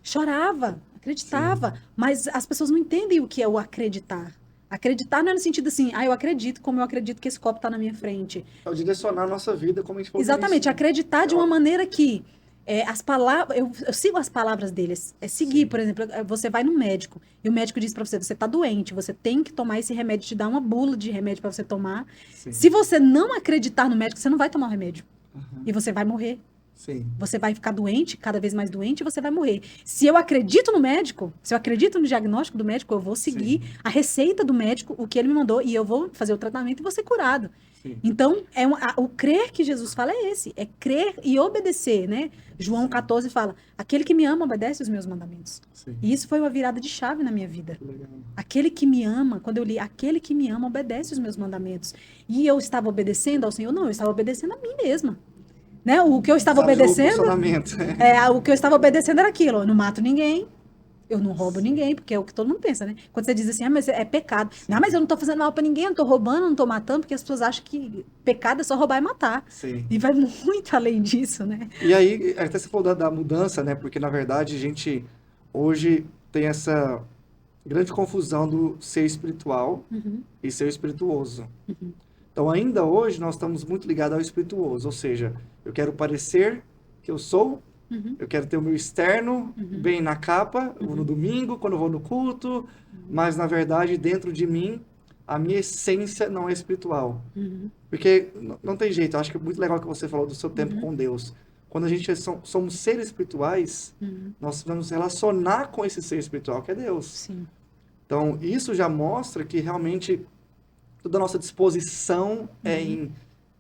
Chorava, Sim. acreditava. Mas as pessoas não entendem o que é o acreditar. Acreditar não é no sentido assim, eu acredito como eu acredito que esse copo está na minha frente. É o direcionar a nossa vida, como a gente falou no início, Exatamente, né? acreditar É de uma óbvio. maneira que as palavras, eu sigo as palavras deles. É seguir, Sim, por exemplo, você vai no médico e o médico diz para você, você está doente, você tem que tomar esse remédio, te dá uma bula de remédio para você tomar. sim. Se você não acreditar no médico, você não vai tomar o remédio Aham. e você vai morrer. Sim, Você vai ficar doente, cada vez mais doente, e você vai morrer. Se eu acredito no médico, se eu acredito no diagnóstico do médico, eu vou seguir sim, a receita do médico, o que ele me mandou, e eu vou fazer o tratamento e vou ser curado. sim, Então, o crer que Jesus fala é esse, é crer e obedecer, né? João sim, 14 fala, aquele que me ama obedece os meus mandamentos. sim. E isso foi uma virada de chave na minha vida. Que legal. Aquele que me ama, quando eu li, aquele que me ama obedece os meus mandamentos. E eu estava obedecendo ao Senhor? Não, eu estava obedecendo a mim mesma. Né? O que eu estava Precisava de novo obedecendo posicionamento. o que eu estava obedecendo era aquilo. Eu não mato ninguém, eu não roubo ninguém, porque é o que todo mundo pensa, né? Quando você diz assim, mas é pecado. Não, mas eu não estou fazendo mal para ninguém, eu não estou roubando, eu não estou matando, porque as pessoas acham que pecado é só roubar e matar. Sim. E vai muito além disso, né? E aí, até você falou da mudança, né? Porque, na verdade, a gente hoje tem essa grande confusão do ser espiritual Uhum, e ser espirituoso. uhum, Então, ainda hoje, nós estamos muito ligados ao espirituoso, ou seja, eu quero parecer que eu sou, uhum, eu quero ter o meu externo uhum, bem na capa, no uhum, domingo, quando eu vou no culto, mas, na verdade, dentro de mim, a minha essência não é espiritual. uhum, Porque não tem jeito, eu acho que é muito legal que você falou do seu tempo uhum, com Deus. Quando a gente somos seres espirituais, uhum. nós vamos relacionar com esse ser espiritual que é Deus. Sim. Então, isso já mostra que realmente toda a nossa disposição é Uhum, em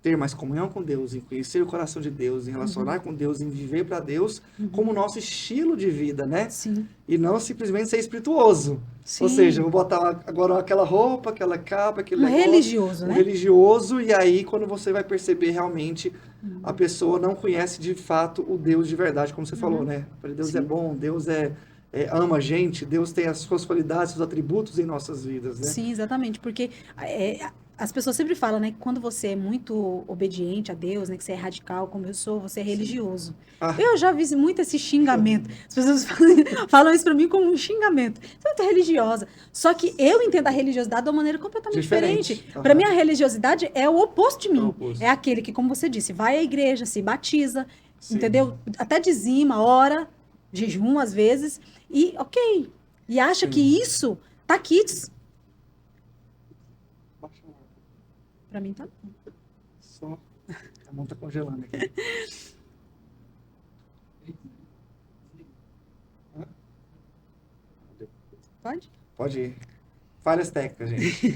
ter mais comunhão com Deus, em conhecer o coração de Deus, em uhum, relacionar com Deus, em viver para Deus uhum. como nosso estilo de vida, né? Sim, E não simplesmente ser espirituoso. Ou seja, eu sim. vou botar agora aquela roupa, aquela capa, aquele Um negócio, religioso, um né? religioso, e aí quando você vai perceber realmente a Uhum, pessoa não conhece de fato o Deus de verdade, como você falou, uhum. né? Deus é Sim. bom, Deus ama a gente, Deus tem as suas qualidades, seus atributos em nossas vidas, né? Sim, exatamente, porque as pessoas sempre falam, né, que quando você é muito obediente a Deus, né, que você é radical, como eu sou, você é Sim. religioso. Ah, Eu já vi muito esse já vi. xingamento. As pessoas falam isso pra mim como um xingamento. Você é muito religiosa. Só que eu entendo a religiosidade de uma maneira completamente diferente. Diferente. Para mim, Aham. a religiosidade é o oposto de É o mim. É oposto. aquele que, como você disse, vai à igreja, se batiza, Sim. entendeu? Até dizima, ora, jejum às vezes, e ok. E acha que Sim. isso tá quites. Baixa o ar. Pra mim tá. Só. A mão tá congelando aqui. Hã? Pode? Pode ir. Falhas técnicas, gente.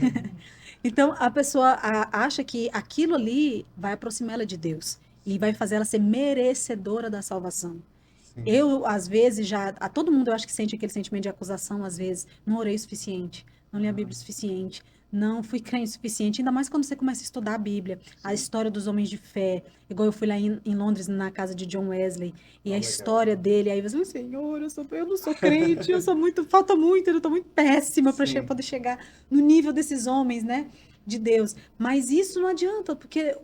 Então, a pessoa acha que aquilo ali vai aproximar ela de Deus e vai fazer ela ser merecedora da salvação. Sim. Eu, às vezes, a todo mundo eu acho que sente aquele sentimento de acusação, às vezes, não orei o suficiente, não li a Bíblia o Aham. suficiente, não fui crente o suficiente, ainda mais quando você começa a estudar a Bíblia, a Sim. história dos homens de fé, igual eu fui lá em Londres, na casa de John Wesley, e Ah, a legal. história dele, aí você fala, Senhor, eu não sou crente, falta muito, eu estou muito péssima para Sim. poder chegar no nível desses homens, né, de Deus. Mas isso não adianta, porque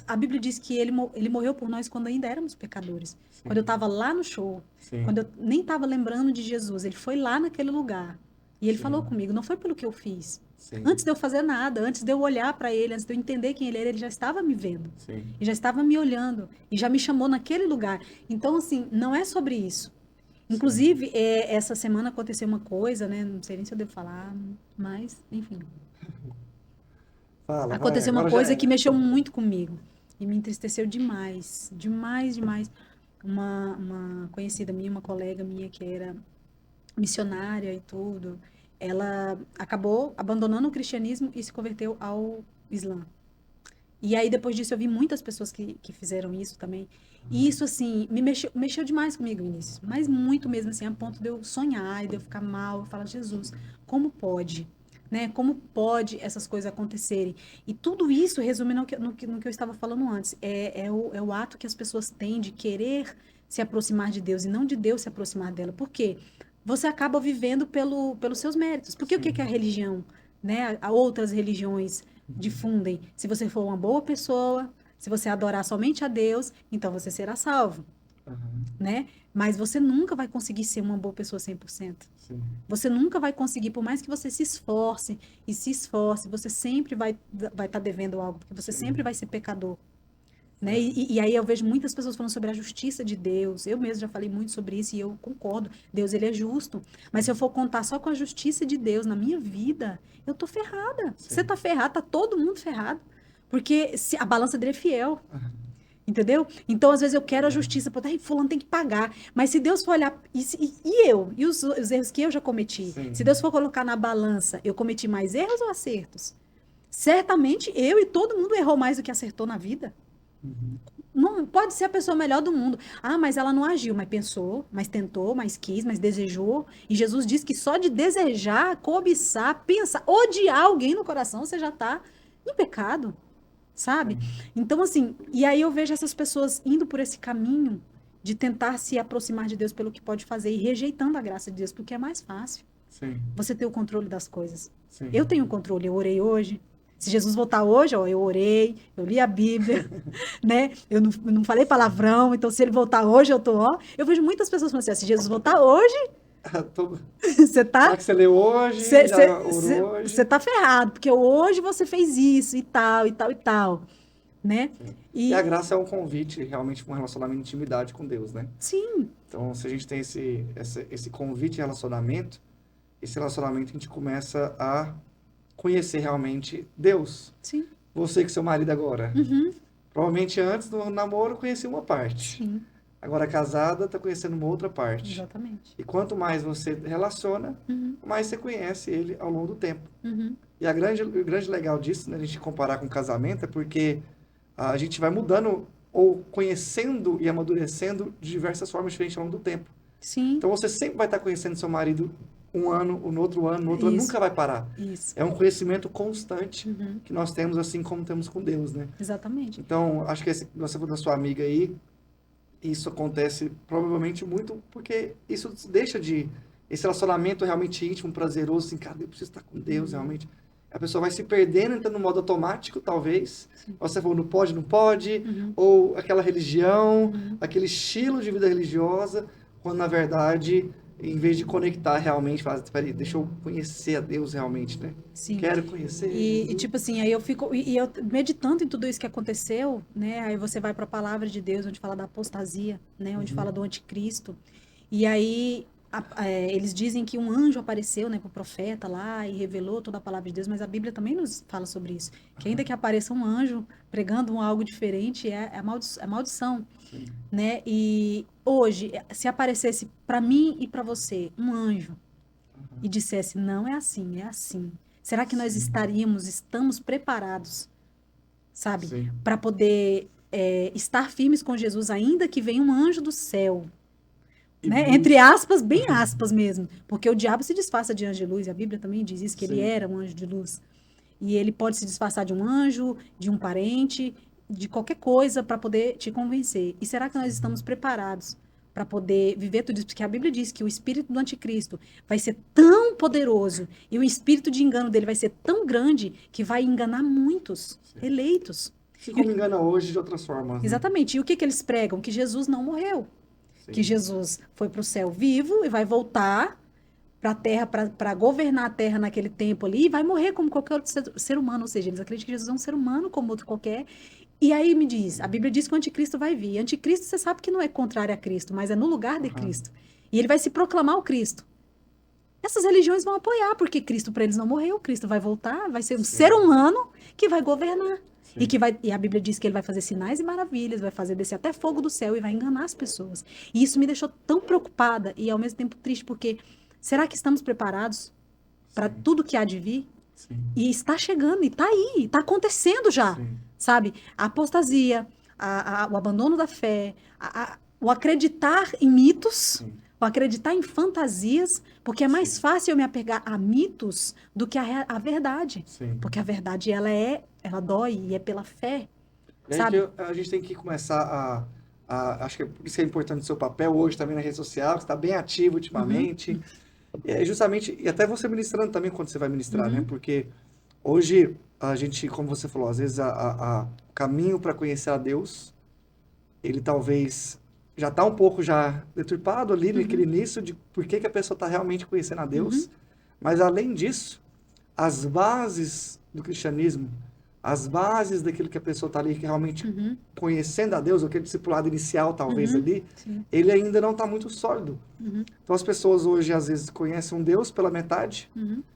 a Bíblia diz que ele morreu por nós quando ainda éramos pecadores. Quando eu Sim. estava lá no show, Sim. quando eu nem estava lembrando de Jesus, ele foi lá naquele lugar. E ele Sim. falou comigo, não foi pelo que eu fiz. Sim. Antes de eu fazer nada, antes de eu olhar para ele, antes de eu entender quem ele era, ele já estava me vendo. Sim. E já estava me olhando. E já me chamou naquele lugar. Então, assim, não é sobre isso. Inclusive, essa semana aconteceu uma coisa, né? Não sei nem se eu devo falar, mas, enfim. Fala, vai, Aconteceu uma agora já coisa é. que mexeu muito comigo. E me entristeceu demais. Demais, demais. Uma conhecida minha, uma colega minha que era missionária e tudo, ela acabou abandonando o cristianismo e se converteu ao Islã. E aí, depois disso, eu vi muitas pessoas que fizeram isso também. E isso, assim, mexeu demais comigo, Vinícius. Mas muito mesmo, assim, a ponto de eu sonhar e de eu ficar mal. Eu falo, Jesus, como pode? Né? Como pode essas coisas acontecerem? E tudo isso resume no que eu estava falando antes. É o ato que as pessoas têm de querer se aproximar de Deus e não de Deus se aproximar dela. Por quê? Você acaba vivendo pelos seus méritos. Porque o que é a religião? Né? Há outras religiões difundem. Se você for uma boa pessoa, se você adorar somente a Deus, então você será salvo, Aham, né? Mas você nunca vai conseguir ser uma boa pessoa 100%. sim. Você nunca vai conseguir, por mais que você se esforce e se esforce, você sempre vai estar devendo algo, porque você sempre vai ser pecador. Né? E aí eu vejo muitas pessoas falando sobre a justiça de Deus. Eu mesmo já falei muito sobre isso e eu concordo. Deus, ele é justo. Mas se eu for contar só com a justiça de Deus na minha vida, eu tô ferrada. Sim. Você tá ferrado, tá todo mundo ferrado. Porque a balança dele é fiel. Aham, Entendeu? Então, às vezes, eu quero a justiça, porque ai, fulano tem que pagar. Mas se Deus for olhar. E os erros que eu já cometi? sim. Se Deus for colocar na balança, eu cometi mais erros ou acertos? Certamente eu e todo mundo errou mais do que acertou na vida. Uhum. Não pode ser a pessoa melhor do mundo. Ah, mas ela não agiu, mas pensou, mas tentou, mas quis, mas desejou. E Jesus diz que só de desejar, cobiçar, pensar, odiar alguém no coração, você já está em pecado, sabe? Então, assim, e aí eu vejo essas pessoas indo por esse caminho de tentar se aproximar de Deus pelo que pode fazer e rejeitando a graça de Deus, porque é mais fácil Sim, você ter o controle das coisas. sim. Eu tenho controle, eu orei hoje. Se Jesus voltar hoje, ó, eu orei, eu li a Bíblia, né? Eu não falei palavrão, então se ele voltar hoje, eu tô, ó. Eu vejo muitas pessoas falando assim, ó, se Jesus voltar hoje, você Será tá, que você leu hoje? Já orou hoje? você tá ferrado, porque hoje você fez isso e tal, e tal, e tal, né? E a graça é um convite realmente para um relacionamento de intimidade com Deus, né? Sim, Então, se a gente tem esse convite de relacionamento, esse relacionamento a gente começa a conhecer realmente Deus. sim, Você com seu marido agora. uhum, Provavelmente antes do namoro conhecia uma parte. sim, Agora casada, está conhecendo uma outra parte. exatamente. E quanto mais você relaciona, Uhum, mais você conhece ele ao longo do tempo. uhum, E o grande legal disso, né, a gente comparar com casamento, é porque a gente vai mudando ou conhecendo e amadurecendo de diversas formas diferentes ao longo do tempo. sim, Então você sempre vai estar conhecendo seu marido um ano, no outro ano, no outro ano, Isso. nunca vai parar. isso, É um conhecimento constante uhum, que nós temos, assim como temos com Deus, né? exatamente. Então, acho que você falou da sua amiga aí, isso acontece provavelmente muito porque isso deixa de... Esse relacionamento realmente íntimo, prazeroso, assim, cara, eu preciso estar com Deus, realmente. A pessoa vai se perdendo, entrando no modo automático, talvez. Você falou, não pode, não pode. Uhum, Ou aquela religião, uhum. aquele estilo de vida religiosa, quando na verdade, em vez de conectar realmente, fala, peraí, deixa eu conhecer a Deus realmente, né? Sim. Quero conhecer E, Jesus. tipo assim, aí eu fico, e eu meditando em tudo isso que aconteceu, né? Aí você vai para a palavra de Deus, onde fala da apostasia, né? Onde fala do anticristo. E aí eles dizem que um anjo apareceu, né, pro profeta lá e revelou toda a palavra de Deus, mas a Bíblia também nos fala sobre isso. Que ainda que apareça um anjo pregando algo diferente, é maldição, Sim. né? E hoje, se aparecesse para mim e para você um anjo e dissesse, não é assim, é assim. Será que nós estamos preparados, sabe? Sim. Para poder estar firmes com Jesus, ainda que venha um anjo do céu, E né? busca- Entre aspas, bem aspas mesmo. Porque o diabo se disfarça de anjo de luz, e a Bíblia também diz isso, que ele Sim. era um anjo de luz. E ele pode se disfarçar de um anjo, de um parente, de qualquer coisa para poder te convencer. E será que nós estamos preparados para poder viver tudo isso? Porque a Bíblia diz que o espírito do anticristo vai ser tão poderoso e o espírito de engano dele vai ser tão grande que vai enganar muitos eleitos. Se como engana hoje de outras formas, né? Exatamente. E o que eles pregam? Que Jesus não morreu. Sim. Que Jesus foi para o céu vivo e vai voltar para a terra, para governar a terra naquele tempo ali, e vai morrer como qualquer outro ser humano. Ou seja, eles acreditam que Jesus é um ser humano como outro qualquer. E aí me diz, a Bíblia diz que o anticristo vai vir. Anticristo, você sabe que não é contrário a Cristo, mas é no lugar de Aham. Cristo. E ele vai se proclamar o Cristo. Essas religiões vão apoiar, porque Cristo para eles não morreu, Cristo vai voltar, vai ser um Sim. ser humano que vai governar. Sim. E a Bíblia diz que ele vai fazer sinais e maravilhas, vai fazer descer até fogo do céu e vai enganar as pessoas. E isso me deixou tão preocupada e ao mesmo tempo triste, porque será que estamos preparados para Sim. tudo que há de vir? Sim. E está chegando, e está aí, está acontecendo já, Sim. sabe? A apostasia, o abandono da fé, o acreditar em mitos, Sim. o acreditar em fantasias, porque é mais fácil eu me apegar a mitos do que a verdade. Sim. Porque a verdade, ela dói e é pela fé, E aí sabe? que a gente tem que começar acho que por isso é importante o seu papel hoje também na rede social, que está bem ativo ultimamente. E é justamente, e até você ministrando também quando você vai ministrar, né? Porque hoje a gente, como você falou, às vezes o caminho para conhecer a Deus, ele talvez já está um pouco já deturpado ali naquele início de por que que a pessoa está realmente conhecendo a Deus. Mas além disso, as bases do cristianismo, as bases daquilo que a pessoa está ali realmente conhecendo a Deus, ou aquele discipulado inicial talvez ali, Sim. ele ainda não está muito sólido. Então as pessoas hoje às vezes conhecem um Deus pela metade,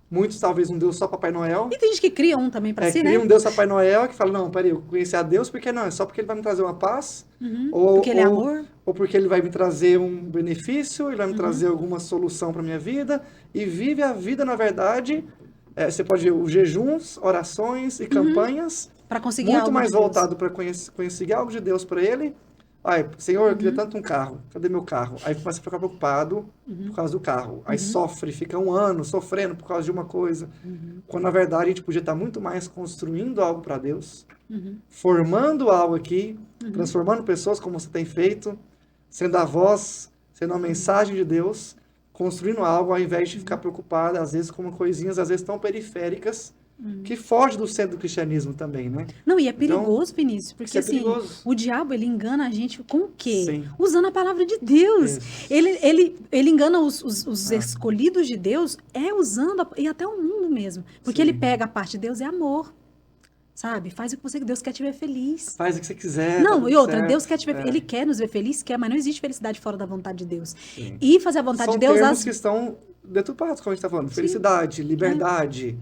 muitos talvez um Deus só Papai Noel, E tem gente que cria um também para si, cria né? um Deus Papai Noel que fala, não, peraí, eu conheci a Deus porque não, é só porque ele vai me trazer uma paz, Porque ele é amor. ou porque ele vai me trazer um benefício, ele vai me trazer alguma solução para minha vida, e vive a vida, na verdade, você pode ver os jejuns, orações e campanhas, Para conseguir muito algo mais de Deus. voltado para conseguir algo de Deus para ele. Ai, Senhor, eu queria tanto um carro, cadê meu carro? Aí começa a ficar preocupado por causa do carro, aí sofre, fica um ano sofrendo por causa de uma coisa, quando na verdade a gente podia estar muito mais construindo algo para Deus, formando algo aqui, transformando pessoas como você tem feito, sendo a voz, sendo a mensagem de Deus, construindo algo ao invés de ficar preocupada, às vezes, com coisinhas, às vezes, tão periféricas, que foge do centro do cristianismo também, né? Não, e é Então, perigoso, Vinícius, porque isso é assim, perigoso. o diabo, ele engana a gente com o quê? Sim. Usando a palavra de Deus. Isso. Ele engana os escolhidos de Deus, usando, e até o mundo mesmo. Porque Sim. ele pega a parte de Deus, é amor. Sabe? Faz o que você, Deus quer te ver feliz. Faz o que você quiser. Não, tá e tudo outra, certo. Deus quer te ver, ele quer nos ver feliz, quer, mas não existe felicidade fora da vontade de Deus. Sim. E fazer a vontade São de Deus, termos que estão deturpados, como a gente está falando. Felicidade, liberdade.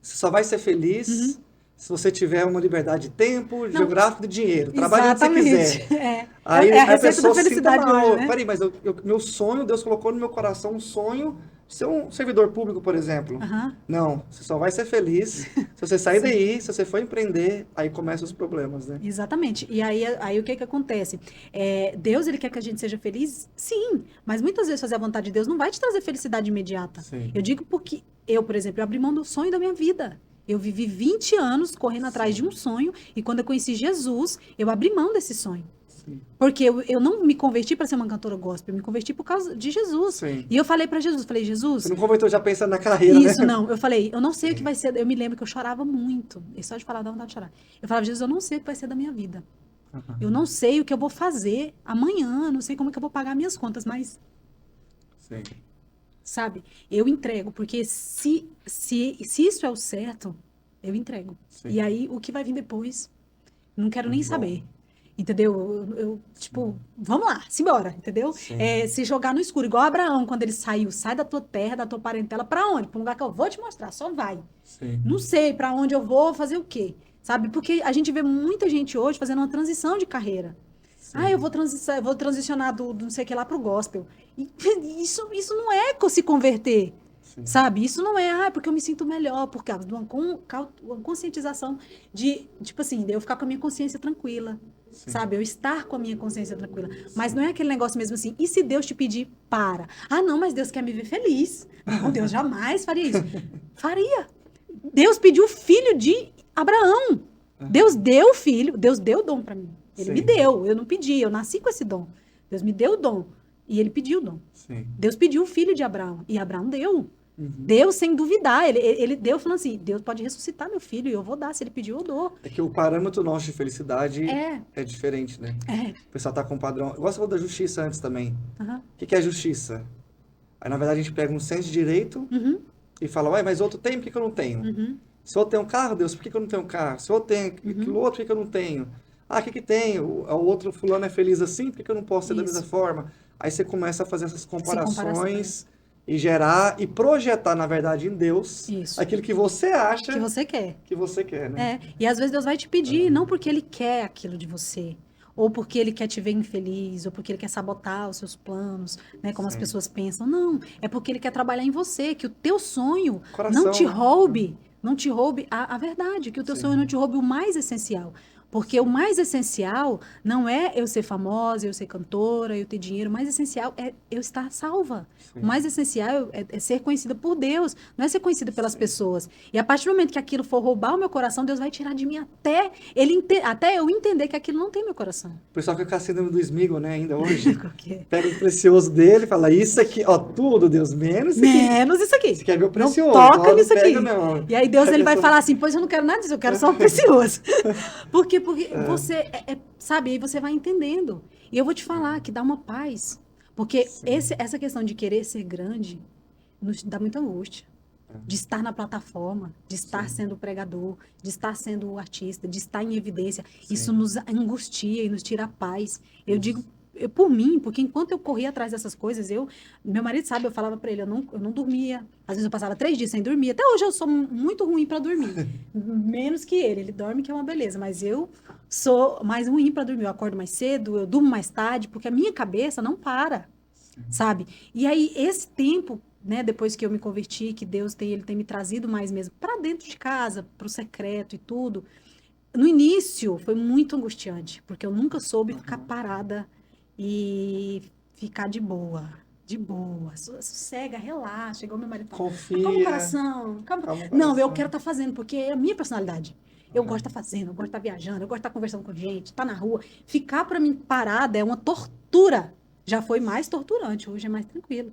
Você só vai ser feliz se você tiver uma liberdade de tempo, geográfico e de dinheiro. Trabalhe onde você quiser. É. Aí É a a receita pessoa da felicidade sinta mal. hoje, né? Peraí, mas meu sonho, Deus colocou no meu coração um sonho de ser um servidor público, por exemplo. Não, você só vai ser feliz se você sair daí, se você for empreender, aí começam os problemas, né? Exatamente. E aí o que acontece? Deus, ele quer que a gente seja feliz? Sim. Mas muitas vezes fazer a vontade de Deus não vai te trazer felicidade imediata. Sim. Eu digo porque por exemplo, eu abri mão do sonho da minha vida. Eu vivi 20 anos correndo atrás de um sonho e quando eu conheci Jesus, eu abri mão desse sonho. Sim. Porque eu não me converti para ser uma cantora gospel, eu me converti por causa de Jesus. Sim. E eu falei para Jesus, Jesus... Você não converteu já pensando na carreira, Isso, né? não. Eu falei, eu não sei o que vai ser. Eu me lembro que eu chorava muito. E só de falar dá vontade de chorar. Eu falava, Jesus, eu não sei o que vai ser da minha vida. Eu não sei o que eu vou fazer amanhã, não sei como é que eu vou pagar minhas contas, mas... Sim. Sabe? Eu entrego, porque se isso é o certo, eu entrego. Sim. E aí, o que vai vir depois, não quero nem Bom. saber. Entendeu? Tipo, vamos lá, simbora, entendeu? Sim. Se jogar no escuro, igual Abraão, quando ele saiu, sai da tua terra, da tua parentela, pra onde? Pra um lugar que eu vou te mostrar, só vai. Não Não sei pra onde eu vou fazer o quê, sabe? Porque a gente vê muita gente hoje fazendo uma transição de carreira. Sim. Eu vou transicionar do não sei o que lá pro gospel. E isso não é se converter. Sim. Sabe? Isso não é, porque eu me sinto melhor, por causa de uma conscientização de, tipo assim, de eu ficar com a minha consciência tranquila. Sim. Sabe? Eu estar com a minha consciência tranquila. Mas não é aquele negócio mesmo assim, e se Deus te pedir, para? Não, mas Deus quer me ver feliz. Não, Deus jamais faria isso. Faria. Deus pediu o filho de Abraão. Deus deu o filho, Deus deu o dom para mim. Ele me deu, eu não pedi, eu nasci com esse dom. Deus me deu o dom. E ele pediu o dom. Sim. Deus pediu o filho de Abraão. E Abraão deu. Deus, sem duvidar. Ele deu falando assim, Deus pode ressuscitar meu filho e eu vou dar. Se ele pediu, eu dou. É que o parâmetro nosso de felicidade é diferente, né? É. O pessoal tá com um padrão... Eu gosto da justiça antes também. Uhum. O que é justiça? Aí, na verdade, a gente pega um senso de direito Uhum, e fala, ué, mas outro tem, por que que eu não tenho? uhum, Se eu tenho um carro, Deus, por que que eu não tenho um carro? Se eu tenho aquilo outro, por que que eu não tenho? Ah, o que que tem? O outro fulano é feliz assim, por que que eu não posso ser da mesma isso. forma? Aí você começa a fazer essas Sem comparação, comparações e gerar e projetar, na verdade, em Deus Isso. aquilo que você Que acha você quer. que você quer, né? É, e às vezes Deus vai te pedir, não porque Ele quer aquilo de você, ou porque Ele quer te ver infeliz, ou porque Ele quer sabotar os seus planos, né, como as Sim. pessoas pensam. Não, é porque Ele quer trabalhar em você, que o teu sonho não Coração, te né? roube, não te roube a verdade, que o teu Sim. sonho não te roube o mais essencial. Porque o mais essencial não é eu ser famosa, eu ser cantora, eu ter dinheiro. O mais essencial é eu estar salva. Sim. O mais essencial é ser conhecida por Deus, não é ser conhecida pelas Sim. pessoas. E a partir do momento que aquilo for roubar o meu coração, Deus vai tirar de mim até eu entender que aquilo não tem meu coração. O pessoal fica com a síndrome do Smigol, né, ainda hoje. Porque Pega o precioso dele e fala, isso aqui, ó, tudo, Deus, menos isso aqui. menos isso aqui. Você quer ver o Não precioso? toca ó, nisso não pega, aqui. não. E aí Deus Pega ele vai só- falar assim, pois eu não quero nada disso, eu quero só o precioso. Porque É. você, sabe, aí você vai entendendo. E eu vou te falar que dá uma paz. Porque Sim. essa questão de querer ser grande nos dá muita angústia. De estar na plataforma, de estar Sim. sendo pregador, de estar sendo o artista, de estar em evidência. Sim. Isso nos angustia e nos tira a paz. Eu digo por mim, porque enquanto eu corria atrás dessas coisas, meu marido sabe, eu falava para ele, eu não dormia. Às vezes eu passava 3 dias sem dormir. Até hoje eu sou muito ruim para dormir. Menos que ele. Ele dorme, que é uma beleza. Mas eu sou mais ruim para dormir. Eu acordo mais cedo, eu durmo mais tarde, porque a minha cabeça não para, sabe? E aí, esse tempo, né, depois que eu me converti, que ele tem me trazido mais mesmo para dentro de casa, para o secreto e tudo. No início foi muito angustiante, porque eu nunca soube ficar parada e ficar de boa. De boa, sossega, relaxa, igual meu marido fala. Confia. Calma o coração, calma. Calma o Não, eu coração. quero estar fazendo, porque é a minha personalidade. Eu gosto de estar fazendo, eu gosto de estar viajando, eu gosto de estar conversando com gente, estar na rua. Ficar para mim parada é uma tortura. Já foi mais torturante, hoje é mais tranquilo.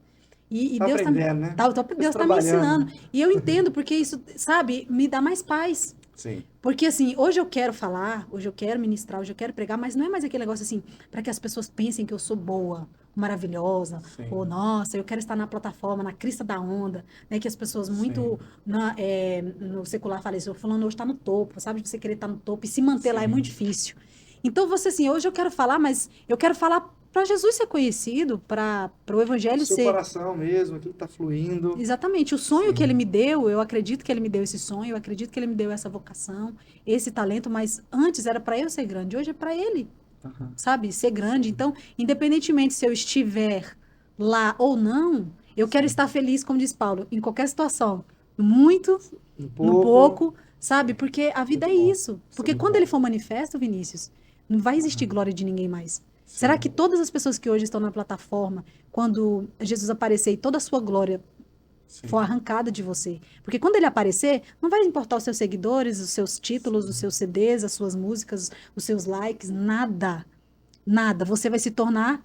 E Tá Deus aprendendo, né? Deus está me trabalhando. ensinando. E eu entendo, porque isso, sabe, me dá mais paz. Sim. Porque assim, hoje eu quero falar, hoje eu quero ministrar, hoje eu quero pregar, mas não é mais aquele negócio assim, para que as pessoas pensem que eu sou boa, maravilhosa, Sim. ou nossa, eu quero estar na plataforma, na crista da onda, né? Que as pessoas muito no secular falam isso, fulano hoje está no topo, sabe? Você querer estar no topo e se manter lá é Sim. muito difícil. Então, você assim, hoje eu quero falar, mas eu quero falar para Jesus ser conhecido, para o evangelho Seu ser. coração mesmo, aquilo tá fluindo. Exatamente, o sonho Sim. que ele me deu, eu acredito que ele me deu esse sonho, eu acredito que ele me deu essa vocação, esse talento, mas antes era para eu ser grande, hoje é para ele, Aham. sabe? Ser grande. Então, independentemente se eu estiver lá ou não, eu quero estar feliz, como diz Paulo, em qualquer situação, no muito, no pouco, sabe? Porque a vida é Muito bom. isso. Isso é Porque muito quando bom. ele for manifesto, Vinícius, não vai existir glória de ninguém mais. Sim. Será que todas as pessoas que hoje estão na plataforma, quando Jesus aparecer e toda a sua glória Sim. for arrancada de você? Porque quando ele aparecer, não vai importar os seus seguidores, os seus títulos, os seus CDs, as suas músicas, os seus likes, nada. Nada. Você vai se tornar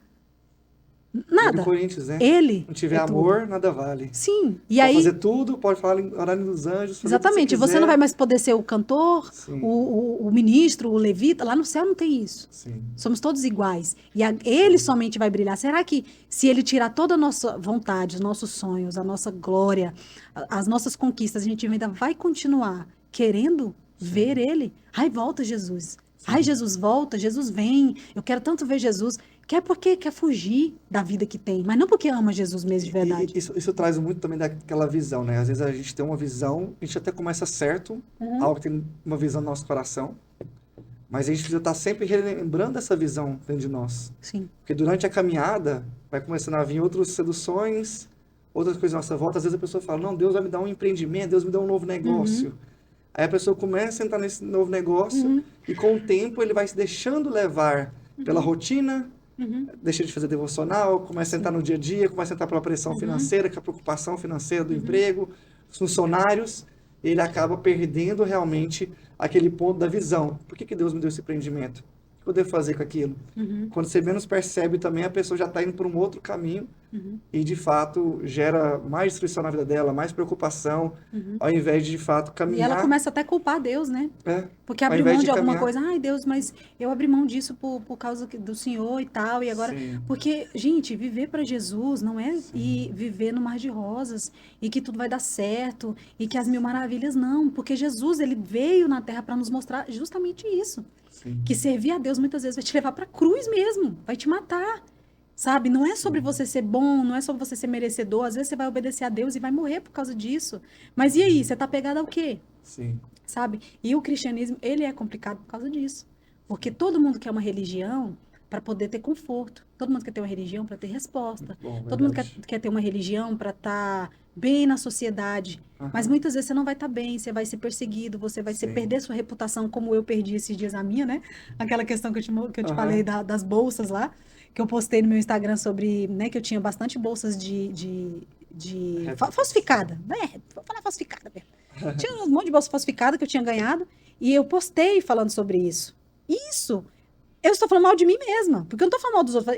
Lei do nada. Coríntios, né? Ele Não tiver é tudo. amor, nada vale. Sim. E Pode aí, fazer tudo, pode falar orar dos anjos, fazer exatamente, tudo que você não vai quiser. mais poder ser o cantor, Sim. o ministro, o levita. Lá no céu não tem isso. Sim. Somos todos iguais. E ele somente vai brilhar. Será que se ele tirar toda a nossa vontade, os nossos sonhos, a nossa glória, as nossas conquistas, a gente ainda vai continuar querendo ver ele? Ai, volta Jesus. Ai, Jesus volta, Jesus vem. Eu quero tanto ver Jesus. Quer porque quer fugir da vida que tem, mas não porque ama Jesus mesmo de verdade. E isso traz muito também daquela visão, né? Às vezes a gente tem uma visão, a gente até começa certo, algo que tem uma visão no nosso coração, mas a gente precisa estar sempre relembrando essa visão dentro de nós. Sim. Porque durante a caminhada vai começando a vir outras seduções, outras coisas à nossa volta. Às vezes a pessoa fala, não, Deus vai me dar um empreendimento, Deus me dá um novo negócio. Aí a pessoa começa a entrar nesse novo negócio e com o tempo ele vai se deixando levar pela rotina, deixa de fazer devocional, começa a entrar no dia a dia, começa a entrar pela pressão financeira, com a preocupação financeira do emprego, os funcionários, ele acaba perdendo realmente aquele ponto da visão. Por que Deus me deu esse empreendimento? poder fazer com aquilo. Uhum. Quando você menos percebe também, a pessoa já está indo por um outro caminho Uhum. e, de fato, gera mais destruição na vida dela, mais preocupação, Uhum. ao invés de fato, E ela caminhar. começa até a culpar Deus, né? Porque Ao abriu invés mão de de alguma caminhar. coisa. Ai, Deus, mas eu abri mão disso por causa do Senhor e tal. E agora. Sim. Porque, gente, viver para Jesus não é Sim. ir viver no mar de rosas e que tudo vai dar certo e que as mil maravilhas não. Porque Jesus, ele veio na terra para nos mostrar justamente isso. Sim. Que servir a Deus muitas vezes vai te levar para a cruz mesmo, vai te matar. Sabe? Não é sobre você ser bom, não é sobre você ser merecedor. Às vezes você vai obedecer a Deus e vai morrer por causa disso. Mas e aí? Você tá pegado ao quê? Sim. Sabe? E o cristianismo, ele é complicado por causa disso. Porque todo mundo quer uma religião para poder ter conforto. Todo mundo quer ter uma religião para ter resposta. Bom, Todo mundo verdade. quer ter uma religião para estar bem na sociedade. Mas Aham. muitas vezes você não vai estar bem, você vai ser perseguido, você vai Sim. perder sua reputação, como eu perdi esses dias a minha, né? Aquela questão que eu te Aham. falei das bolsas lá, que eu postei no meu Instagram sobre, né, que eu tinha bastante bolsas falsificada. Vou falar falsificada mesmo. Tinha um monte de bolsa falsificada que eu tinha ganhado e eu postei falando sobre isso. Isso, eu estou falando mal de mim mesma, porque eu não estou falando mal dos outros.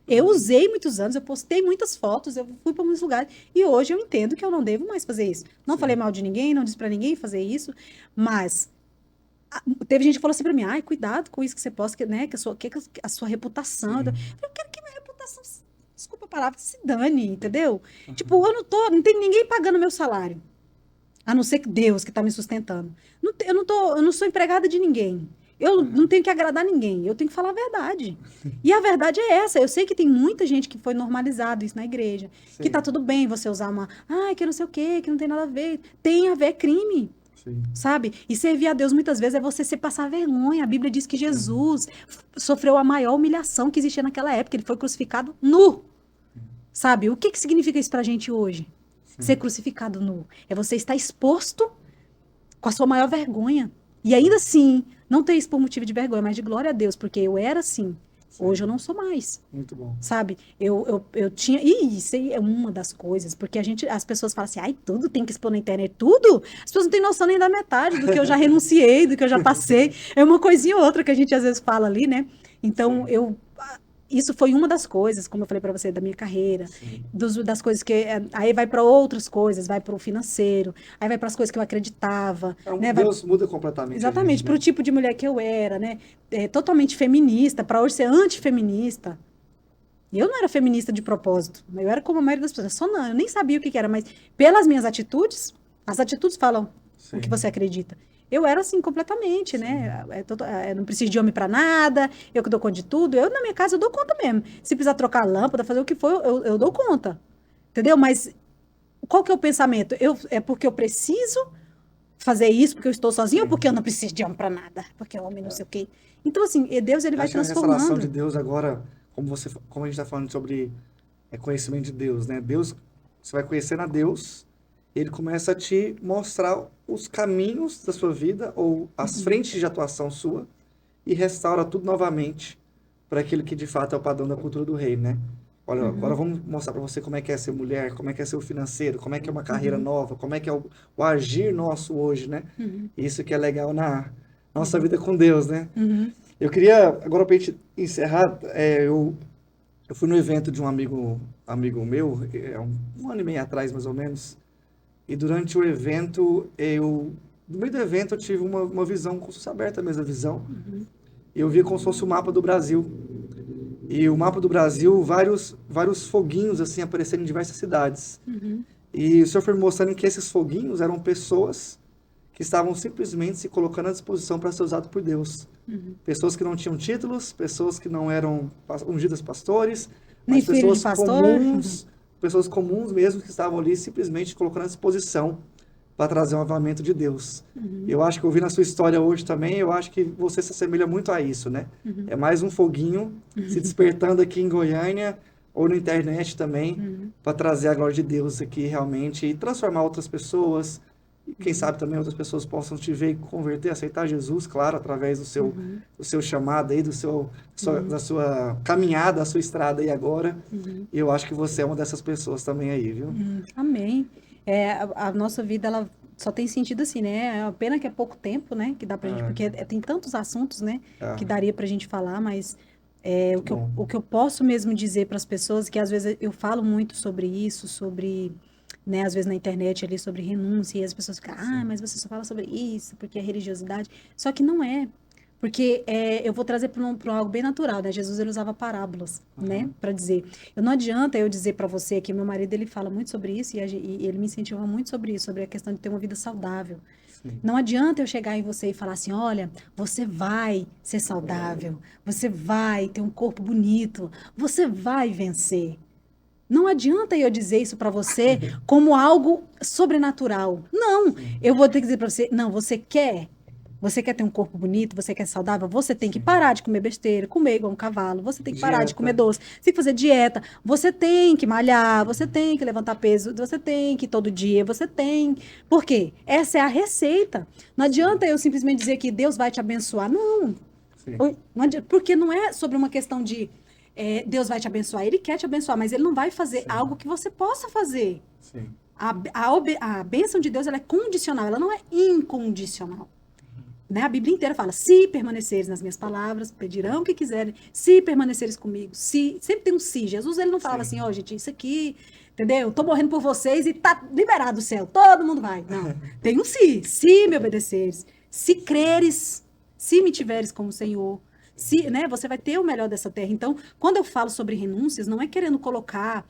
Eu usei muitos anos, eu postei muitas fotos, eu fui para muitos lugares e hoje eu entendo que eu não devo mais fazer isso. Não Sim. falei mal de ninguém, não disse para ninguém fazer isso, mas teve gente que falou assim para mim, ai, cuidado com isso que você posta, né, que a sua reputação. Sim. Eu quero que minha reputação, desculpa a palavra, se dane, entendeu? Tipo, não tem ninguém pagando meu salário. A não ser que Deus que está me sustentando. Eu não sou empregada de ninguém. Eu não tenho que agradar ninguém. Eu tenho que falar a verdade. E a verdade é essa. Eu sei que tem muita gente que foi normalizado isso na igreja. Sim. Que tá tudo bem você usar que não sei o quê, que não tem nada a ver. Tem a ver, é crime. Sim. Sabe? E servir a Deus muitas vezes é você se passar vergonha. A Bíblia diz que Jesus sofreu a maior humilhação que existia naquela época. Ele foi crucificado nu. Sabe? O que significa isso pra gente hoje? Ser crucificado nu. É você estar exposto com a sua maior vergonha. E ainda assim, não ter isso por motivo de vergonha, mas de glória a Deus, porque eu era assim. Sim. Hoje eu não sou mais. Muito bom. Sabe? Eu tinha. E isso aí é uma das coisas, porque as pessoas falam assim, ai, tudo tem que expor na internet, tudo? As pessoas não têm noção nem da metade do que eu já renunciei, do que eu já passei. É uma coisinha ou outra que a gente às vezes fala ali, né? Então, isso foi uma das coisas, como eu falei para você, da minha carreira, das coisas que. Aí vai para outras coisas, vai para o financeiro, aí vai para as coisas que eu acreditava. Né? Deus muda completamente. Exatamente, para o tipo de mulher que eu era, né? Totalmente feminista, para hoje ser antifeminista. E eu não era feminista de propósito, eu era como a maioria das pessoas. Só não, eu nem sabia o que era, mas pelas minhas atitudes, as atitudes falam o que você acredita. Eu era assim completamente, né? Não preciso de homem pra nada, eu que dou conta de tudo. Eu, na minha casa, eu dou conta mesmo. Se precisar trocar a lâmpada, fazer o que for, eu dou conta. Entendeu? Mas qual que é o pensamento? É porque eu preciso fazer isso, porque eu estou sozinha, ou porque eu não preciso de homem pra nada? Porque o homem não sei o quê. Então, assim, Deus, ele vai transformando. A restauração de Deus agora, como a gente está falando sobre conhecimento de Deus, né? Deus, você vai conhecendo a Deus, ele começa a te mostrar os caminhos da sua vida ou as frentes de atuação sua e restaura tudo novamente para aquilo que de fato é o padrão da cultura do reino, né? Olha, agora vamos mostrar para você como é que é ser mulher, como é que é ser o financeiro, como é que é uma carreira nova, como é que é o agir nosso hoje, né? Isso que é legal na nossa vida com Deus, né? Eu queria, agora para a gente encerrar, eu fui no evento de um amigo meu, um ano e meio atrás, mais ou menos, e durante o evento, no meio do evento, eu tive uma visão, como se fosse aberta mesmo a visão, e eu vi como se fosse o mapa do Brasil. E o mapa do Brasil, vários foguinhos, assim, aparecendo em diversas cidades. E o senhor foi me mostrando que esses foguinhos eram pessoas que estavam simplesmente se colocando à disposição para ser usado por Deus. Pessoas que não tinham títulos, pessoas que não eram ungidas pastores, Nem mas filho de pastor. Pessoas comuns mesmo que estavam ali simplesmente colocando à disposição para trazer um avivamento de Deus. Eu acho que ouvindo a sua história hoje também, eu acho que você se assemelha muito a isso, né? É mais um foguinho se despertando aqui em Goiânia ou na internet também, para trazer a glória de Deus aqui realmente e transformar outras pessoas. E quem sabe também outras pessoas possam te ver e converter, aceitar Jesus, claro, através do seu chamado aí, da sua caminhada, da sua estrada aí agora. E eu acho que você é uma dessas pessoas também aí, viu? Amém. A nossa vida, ela só tem sentido assim, né? É uma pena que é pouco tempo, né? Que dá pra gente, É. porque tem tantos assuntos, né? É. Que daria pra gente falar, mas Muito o que bom. o que eu posso mesmo dizer para as pessoas, que às vezes eu falo muito sobre isso, sobre, né, às vezes na internet ali, sobre renúncia, e as pessoas ficam, Sim. mas você só fala sobre isso, porque é religiosidade. Só que não é. Porque eu vou trazer para algo bem natural, né? Jesus, ele usava parábolas, né? Uhum. Para dizer. Não adianta eu dizer para você que meu marido, ele fala muito sobre isso e ele me incentiva muito sobre isso, sobre a questão de ter uma vida saudável. Sim. Não adianta eu chegar em você e falar assim, olha, você vai ser saudável, você vai ter um corpo bonito, você vai vencer. Não adianta eu dizer isso para você como algo sobrenatural. Não, Sim. eu vou ter que dizer para você, não, você quer? Você quer ter um corpo bonito? Você quer ser saudável? Você tem que Sim. parar de comer besteira, comer igual um cavalo. Você tem que parar de comer Dieta. doce. Você tem que fazer dieta. Você tem que malhar. Você tem que levantar peso. Você tem que ir todo dia. Você tem. Por quê? Essa é a receita. Não adianta eu simplesmente dizer que Deus vai te abençoar. Não. Sim. Não adianta, porque não é sobre uma questão de Deus vai te abençoar. Ele quer te abençoar, mas ele não vai fazer Sim. algo que você possa fazer. Sim. A bênção de Deus, ela é condicional, ela não é incondicional. Né? A Bíblia inteira fala, se permaneceres nas minhas palavras, pedirão o que quiserem, se permaneceres comigo, se, sempre tem um se. Jesus, ele não falava Sim. assim, gente, isso aqui, entendeu? Tô morrendo por vocês e tá liberado o céu, todo mundo vai. Não, tem um se me obedeceres, se creres, se me tiveres como Senhor, se, né, você vai ter o melhor dessa terra. Então, quando eu falo sobre renúncias, não é querendo colocar.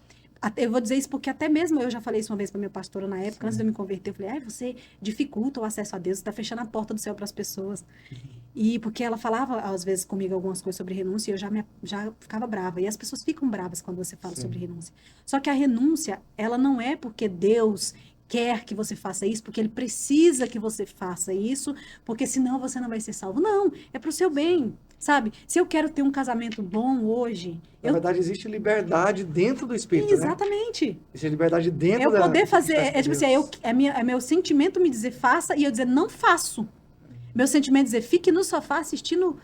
Eu vou dizer isso porque até mesmo eu já falei isso uma vez para minha pastora na época, antes de eu me converter, eu falei, você dificulta o acesso a Deus, você está fechando a porta do céu para as pessoas. E porque ela falava, às vezes, comigo algumas coisas sobre renúncia, e eu já ficava brava. E as pessoas ficam bravas quando você fala sobre renúncia. Só que a renúncia, ela não é porque Deus quer que você faça isso, porque ele precisa que você faça isso, porque senão você não vai ser salvo. Não, é para o seu bem. Sabe? Se eu quero ter um casamento bom hoje, Na verdade, existe liberdade dentro do espírito, né? exatamente. Existe liberdade dentro Eu poder do que fazer, faz com tipo assim, Deus. é meu sentimento me dizer faça e eu dizer não faço. Meu sentimento dizer fique no sofá assistindo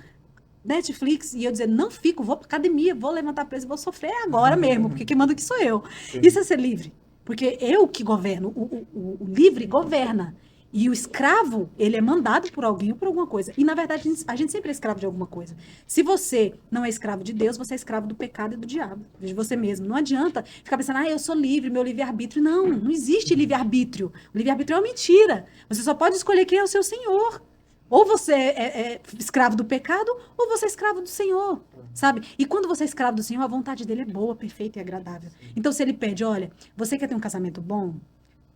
Netflix e eu dizer não fico, vou pra academia, vou levantar peso, vou sofrer agora mesmo, porque quem manda aqui sou eu. Sim. Isso é ser livre. Porque eu que governo, o livre governa. E o escravo, ele é mandado por alguém ou por alguma coisa. E, na verdade, a gente sempre é escravo de alguma coisa. Se você não é escravo de Deus, você é escravo do pecado e do diabo, de você mesmo. Não adianta ficar pensando, eu sou livre, meu livre-arbítrio. Não, não existe livre-arbítrio. O livre-arbítrio é uma mentira. Você só pode escolher quem é o seu Senhor. Ou você é escravo do pecado, ou você é escravo do Senhor, sabe? E quando você é escravo do Senhor, a vontade dele é boa, perfeita e agradável. Então, se ele pede, olha, você quer ter um casamento bom?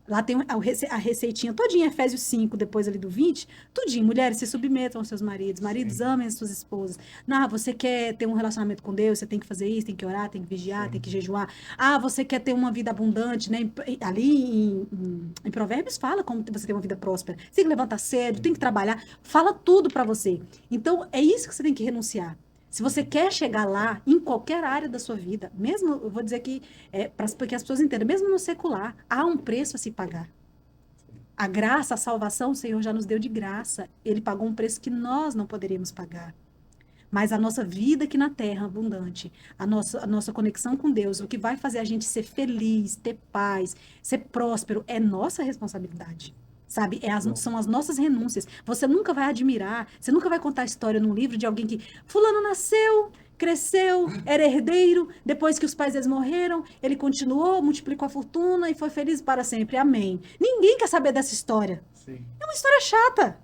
Lá tem a receitinha todinha, Efésios 5, depois ali do 20, tudinho. Mulheres, se submetam aos seus maridos. Maridos, amem as suas esposas. Não, você quer ter um relacionamento com Deus, você tem que fazer isso, tem que orar, tem que vigiar, tem que jejuar. Você quer ter uma vida abundante, né? Ali em Provérbios fala como você tem uma vida próspera. Você tem que levantar cedo, tem que trabalhar. Fala tudo para você. Então, é isso que você tem que renunciar. Se você quer chegar lá, em qualquer área da sua vida, mesmo, eu vou dizer que, para que as pessoas entendam, mesmo no secular, há um preço a se pagar. A graça, a salvação, o Senhor já nos deu de graça. Ele pagou um preço que nós não poderíamos pagar. Mas a nossa vida aqui na terra, abundante, a nossa conexão com Deus, o que vai fazer a gente ser feliz, ter paz, ser próspero, é nossa responsabilidade. Sabe? São as nossas renúncias. Você nunca vai admirar, você nunca vai contar a história num livro de alguém que fulano nasceu, cresceu, era herdeiro, depois que os pais deles morreram, ele continuou, multiplicou a fortuna e foi feliz para sempre. Amém. Ninguém quer saber dessa história. Sim. É uma história chata.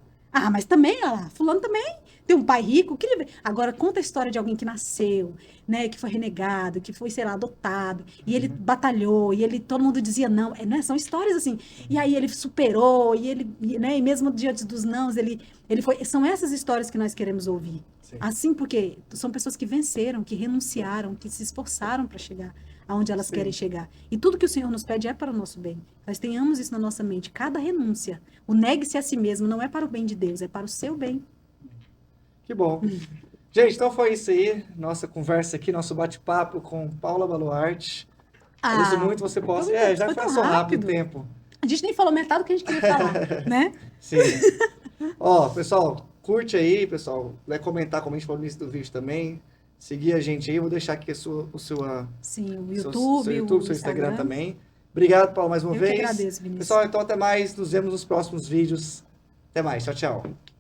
Mas também, olha lá, fulano também tem um pai rico. Agora, conta a história de alguém que nasceu, né, que foi renegado, que foi, sei lá, adotado, e ele batalhou, e todo mundo dizia não, né, são histórias assim. E aí ele superou, né, e mesmo diante dos nãos, ele foi. São essas histórias que nós queremos ouvir. Sim. Assim, porque são pessoas que venceram, que renunciaram, que se esforçaram para chegar aonde elas querem chegar. E tudo que o Senhor nos pede é para o nosso bem. Nós tenhamos isso na nossa mente. Cada renúncia, o negue-se a si mesmo, não é para o bem de Deus, é para o seu bem. Que bom. Gente, então foi isso aí. Nossa conversa aqui, nosso bate-papo com Paula Baluarte. Agradeço muito você possa. Já foi tão passou rápido rápido. o tempo. A gente nem falou metade do que a gente queria falar, né? Sim. Pessoal, curte aí, pessoal. Vai comentar, como a gente falou no início do vídeo também. Seguir a gente aí. Vou deixar aqui o seu Sim, o seu YouTube, YouTube, o seu Instagram também. Obrigado, Paulo, mais uma Eu vez. que agradeço, Vinícius. Pessoal, então até mais. Nos vemos nos próximos vídeos. Até mais. Tchau, tchau.